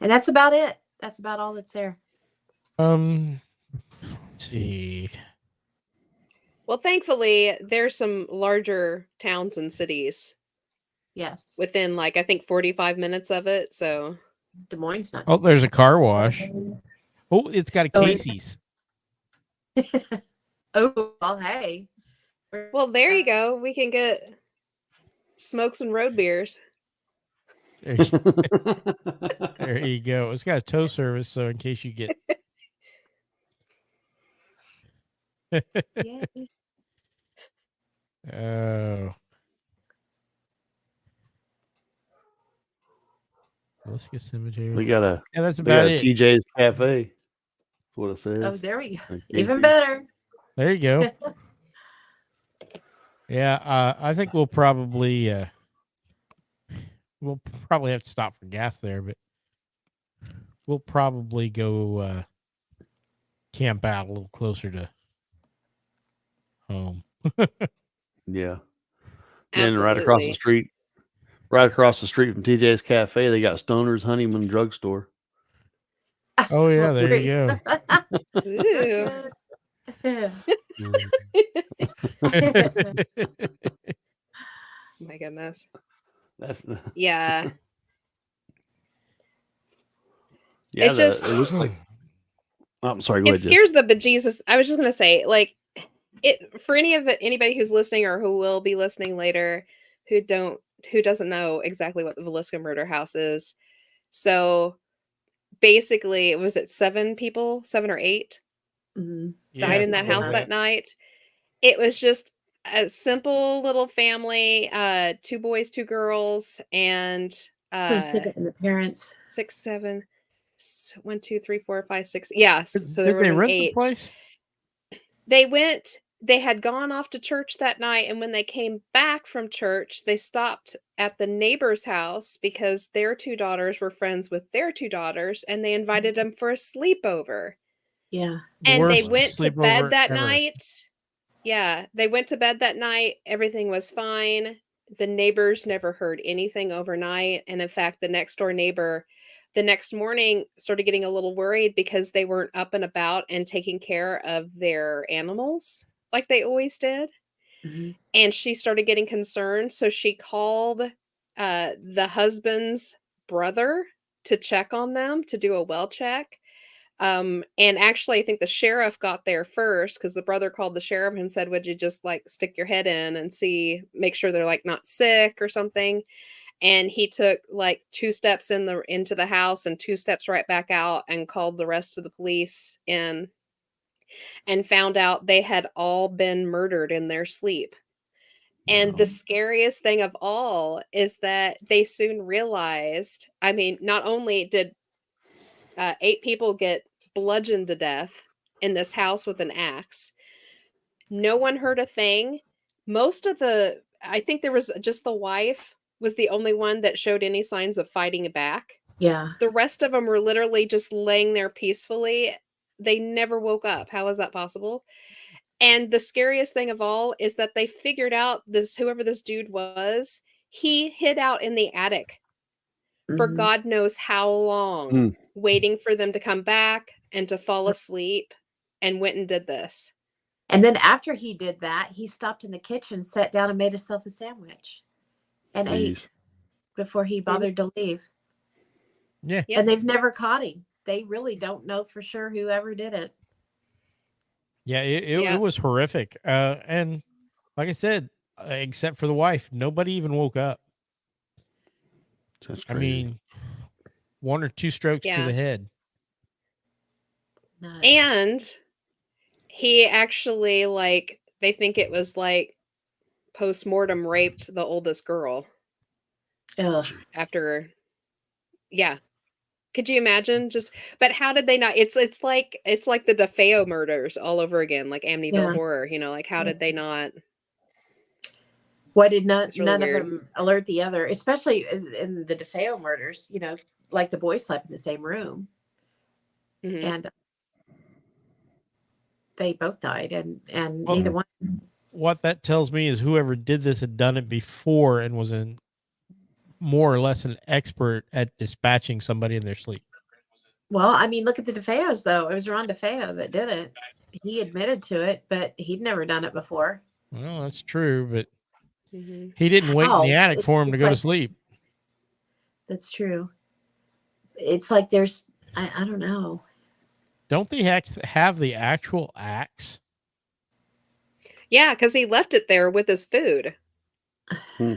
And that's about it. That's about all that's there. Let's see. Well, thankfully, there's some larger towns and cities Yes. within, like, I think 45 minutes of it. So, Des Moines not. Oh, there's a car wash. Oh, it's got a Oh, yeah. Casey's. Oh, well, hey. well, there you go. We can get smokes and road beers. There there you go. It's got a tow service, so in case you get. Yay. Oh. Alaska Cemetery. We got a Yeah, that's we got about a it. TJ's Cafe. That's what it says. Oh, there we go. Like Even Casey's. better. There you go. Yeah, I think we'll probably have to stop for gas there, but we'll probably go camp out a little closer to home. Yeah. And right across the Absolutely. street from TJ's Cafe, they got Stoner's Honeymoon Drugstore. Oh yeah, there you Ooh. My goodness. That's, Yeah. yeah, It just- it looks like. Oh, I'm sorry. Go It ahead. Jess. scares the bejesus. I was just gonna say, like, it for anybody who's listening or who will be listening later, who doesn't know exactly what the Villisca Murder House is. So basically, it was 7 or 8 Mhm. died in that something house like that night. It was just a simple little family, 2 boys, 2 girls, and So sick of the parents. 6, 7, 1, 2, 3, 4, 5, 6. Yes. So there Did they were rent 8. the place? They had gone off to church that night, and when they came back from church, they stopped at the neighbor's house because their 2 daughters were friends with their 2 daughters, and they invited them for a sleepover. Yeah. And they Worst went to sleepover bed that ever. night. Yeah, they went to bed that night. Everything was fine. The neighbors never heard anything overnight. And in fact, the next door neighbor the next morning started getting a little worried because they weren't up and about and taking care of their animals like they always did. Mhm. And she started getting concerned. So she called the husband's brother to check on them, to do a well check. And actually, I think the sheriff got there first because the brother called the sheriff and said, would you just like stick your head in and make sure they're like not sick or something? And he took like 2 steps into the house and 2 steps right back out and called the rest of the police in and found out they had all been murdered in their sleep. And the scariest thing of all is that they soon realized, I mean, not only did 8 people get bludgeoned to death in this house with an axe, no one heard a thing. I think there was just the wife was the only one that showed any signs of fighting back. Yeah. The rest of them were literally just laying there peacefully. They never woke up. How is that possible? And the scariest thing of all is that they figured out whoever this dude was, he hid out in the attic for Mhm. God knows how long, waiting for them to come back and to fall asleep, and went and did this. And then after he did that, he stopped in the kitchen, sat down, and made himself a sandwich and ate before he bothered to leave. Yeah. And they've never caught him. They really don't know for sure whoever did it. Yeah, it was horrific. And like I said, except for the wife, nobody even woke up. That's I crazy. mean, 1 or 2 strokes to the head. Nuts. And he actually, like, they think it was like post-mortem raped the oldest girl. Ugh. After, yeah. Could you imagine? But how did they not? It's like the DeFeo murders all over again, like Amityville Horror. You know, like how did they not? Why did really none weird. of them alert the other? Especially in the DeFeo murders, you know, like the boys slept in the same room, and they both died, and neither one. What that tells me is whoever did this had done it before and was more or less an expert at dispatching somebody in their sleep. Well, I mean, look at the DeFeos, though. It was Ron DeFeo that did it. He admitted to it, but he'd never done it before. Well, that's true, but Mhm. he didn't wait in the How? attic for him to It's go to like, sleep. that's true. It's like there's, I don't know. Don't they have the actual axe? Yeah, because he left it there with his food,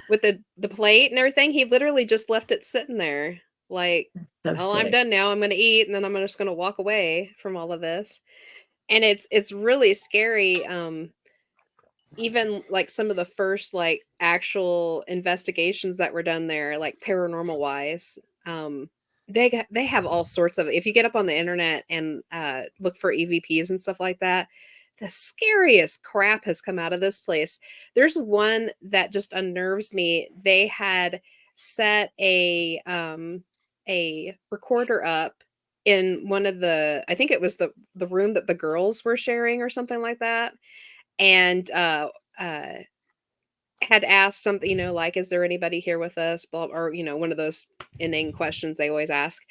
with the plate and everything. He literally just left it sitting there, like, So "Oh, I'm sick. done now. I'm going to eat, and then I'm just going to walk away from all of this." And it's really scary. Even like some of the first like actual investigations that were done there, like paranormal wise, they have all sorts of. If you get up on the internet and look for EVPs and stuff like that, the scariest crap has come out of this place. There's one that just unnerves me. They had set a recorder up in one of the, I think it was the room that the girls were sharing or something like that, and uh had asked something, like, is there anybody here with us, blah, or one of those inane questions they always ask.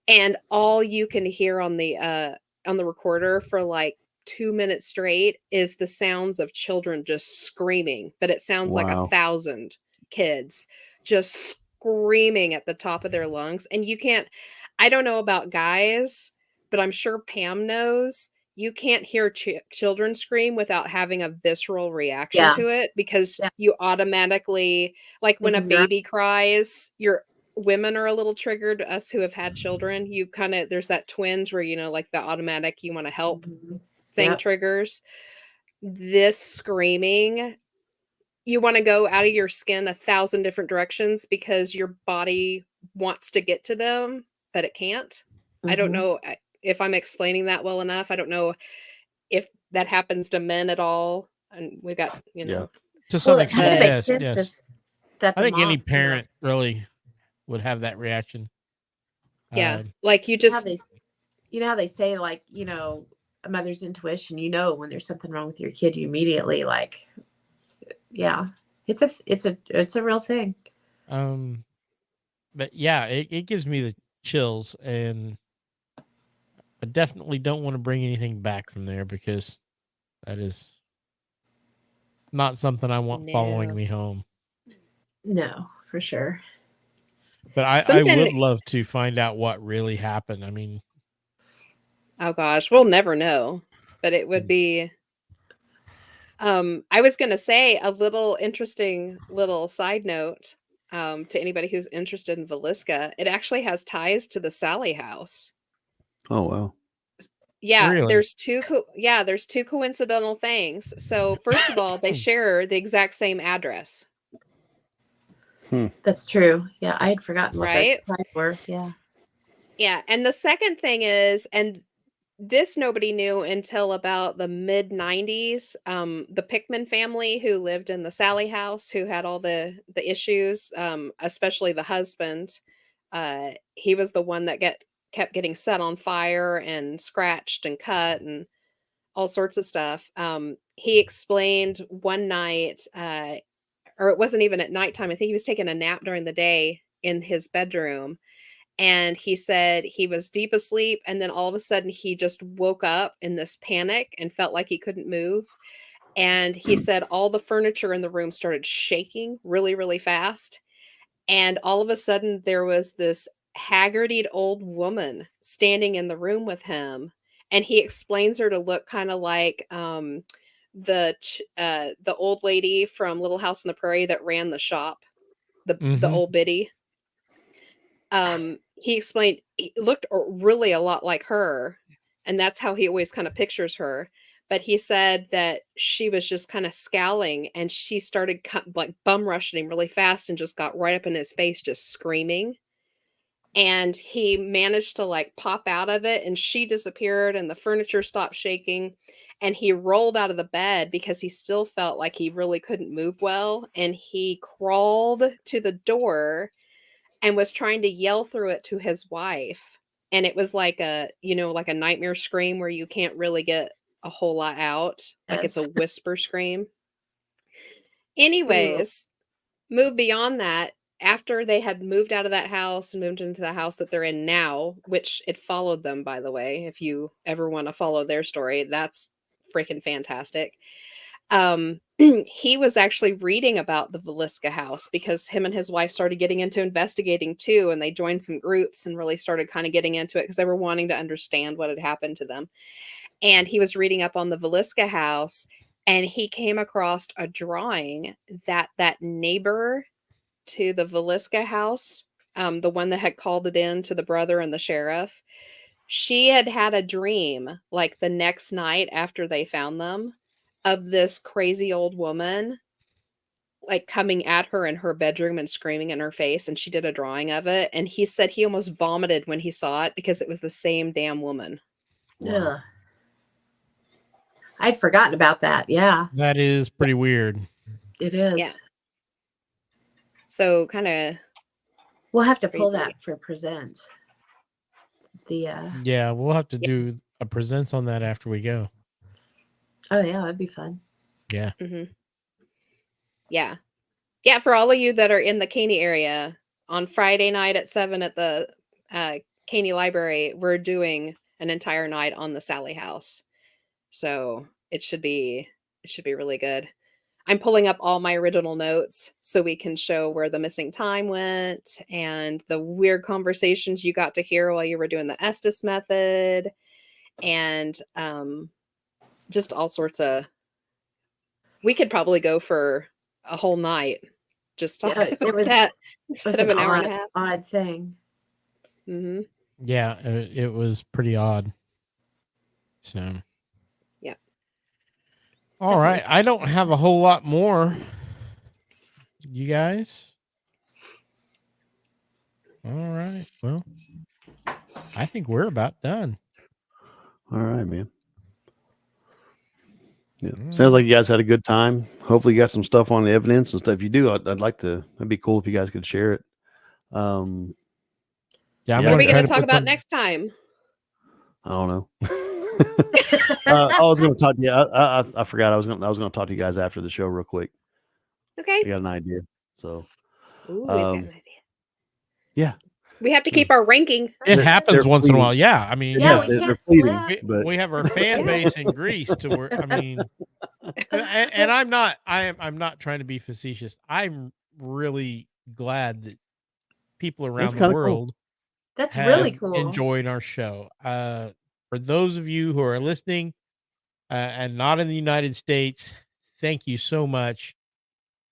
And all you can hear on the recorder for like 2 minutes straight is the sounds of children just screaming, but it sounds like Wow. 1,000 kids just screaming at the top of their lungs. And you can't, I don't know about guys, but I'm sure Pam knows, you can't hear children scream without having a visceral reaction Yeah. to it, because Yeah. you automatically, like when a Thinking you're- baby cries, women are a little triggered. Us who have had children, you kind of, there's that twinge where, like the automatic you want to help Mhm. thing Yep. triggers. This screaming, you want to go out of your skin 1,000 different directions because your body wants to get to them, but it can't. I don't Mhm. know if I'm explaining that well enough. I don't know if that happens to men at all. And we got, Yeah. To some Well, it kind of extent, makes yes, sense yes. if that I the think any mom, parent really would have that reaction. yeah, Um, like you how just, they, how they say, like, a mother's intuition, when there's something wrong with your kid, you immediately, like, yeah, it's a real thing. but yeah, it gives me the chills, and I definitely don't want to bring anything back from there because that is not something I want following no. me home. No, for sure. But I Something, would love to find out what really happened. I mean, oh gosh, we'll never know, but it would be, I was going to say a little interesting little side note, to anybody who's interested in Villisca. It actually has ties to the Sally house. Oh wow. Yeah, really, there's two coincidental things. So first of all, they share the exact same address, That's true. Yeah, I had forgotten what the right? ties were. Yeah. Yeah, and the second thing is, and this nobody knew until about the mid 90s. The Pickman family who lived in the Sally house, who had all the issues, especially the husband, he was the one that kept getting set on fire and scratched and cut and all sorts of stuff. He explained one night, or it wasn't even at nighttime. I think he was taking a nap during the day in his bedroom, and he said he was deep asleep, and then all of a sudden he just woke up in this panic and felt like he couldn't move. And he said all the furniture in the room started shaking really, really fast. And all of a sudden there was this haggarded old woman standing in the room with him. And he explains her to look kind of like the old lady from Little House on the Prairie that ran the shop, the old biddy. He explained it looked really a lot like her, and that's how he always kind of pictures her. But he said that she was just kind of scowling, and she started like bum rushing him really fast and just got right up in his face, just screaming. And he managed to like pop out of it, and she disappeared, and the furniture stopped shaking. And he rolled out of the bed because he still felt like he really couldn't move well. And he crawled to the door and was trying to yell through it to his wife. And it was like like a nightmare scream where you can't really get a whole lot out. Like it's a whisper scream. Anyways, move beyond that. after they had moved out of that house and moved into the house that they're in now, which it followed them, by the way, if you ever want to follow their story, that's freaking fantastic. He was actually reading about the Villisca house because him and his wife started getting into investigating too, and they joined some groups and really started kind of getting into it because they were wanting to understand what had happened to them. And he was reading up on the Villisca house, and he came across a drawing that neighbor to the Villisca house, the one that had called it in to the brother and the sheriff, she had had a dream like the next night after they found them of this crazy old woman like coming at her in her bedroom and screaming in her face, and she did a drawing of it, and he said he almost vomited when he saw it because it was the same damn woman. Ugh. I'd forgotten about that. Yeah, That is pretty weird. it is. Yeah. So kind of We'll have to pull Crazy. that for presents. The Yeah, we'll have to Yeah. do a presents on that after we go. oh yeah, that'd be fun. Yeah. yeah. Yeah, for all of you that are in the Caney area, on Friday night at 7 at the Caney Library, we're doing an entire night on the Sally House. So it should be really good. I'm pulling up all my original notes so we can show where the missing time went and the weird conversations you got to hear while you were doing the Estes method, and just all sorts of. We could probably go for a whole night just talking It about was- that It was instead of an an hour and a half. odd thing. Mm-hmm. Yeah, it was pretty odd. So. Yeah. All right. I don't have a whole lot more. You guys? All right. Well, I think we're about done. All right, man. Yeah. Mm. Sounds like you guys had a good time. Hopefully you got some stuff on the evidence and stuff. If you do, I'd like to, that'd be cool if you guys could share it. Yeah, I'm Yeah. What are we try going to to talk put about them- next time? I don't know. I was going to talk to you. I forgot. I was going to talk to you guys after the show real quick. Okay. I got an idea. So Ooh, he's got an idea. yeah. We have to keep our ranking. It They're happens once in a fleeting. while. Yeah. I mean, Yeah, Yes, we they're can't fleeting, sweat. but we have our fan base in Greece to where, I mean, and I'm not trying to be facetious. I'm really glad that people around the kinda cool. world That's have really cool. enjoyed our show. For those of you who are listening and not in the United States, thank you so much.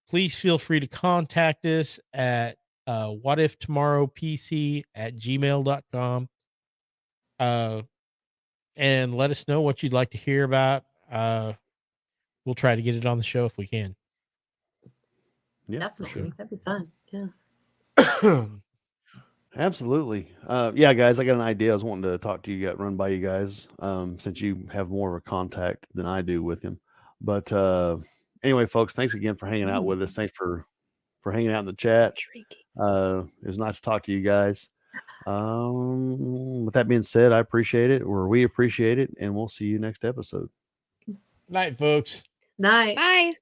Please feel free to contact us at whatiftomorrowpc@gmail.com and let us know what you'd like to hear about. We'll try to get it on the show if we can. Yeah, for Definitely. sure. That'd be fun. Yeah. Absolutely. Yeah, guys, I got an idea. I was wanting to talk to you, run by you guys, since you have more of a contact than I do with him. But anyway, folks, thanks again for hanging out with us. Thanks for hanging out in the chat. It was nice to talk to you guys. With that being said, I appreciate it, or we appreciate it, and we'll see you next episode. Night, folks. Night. Bye.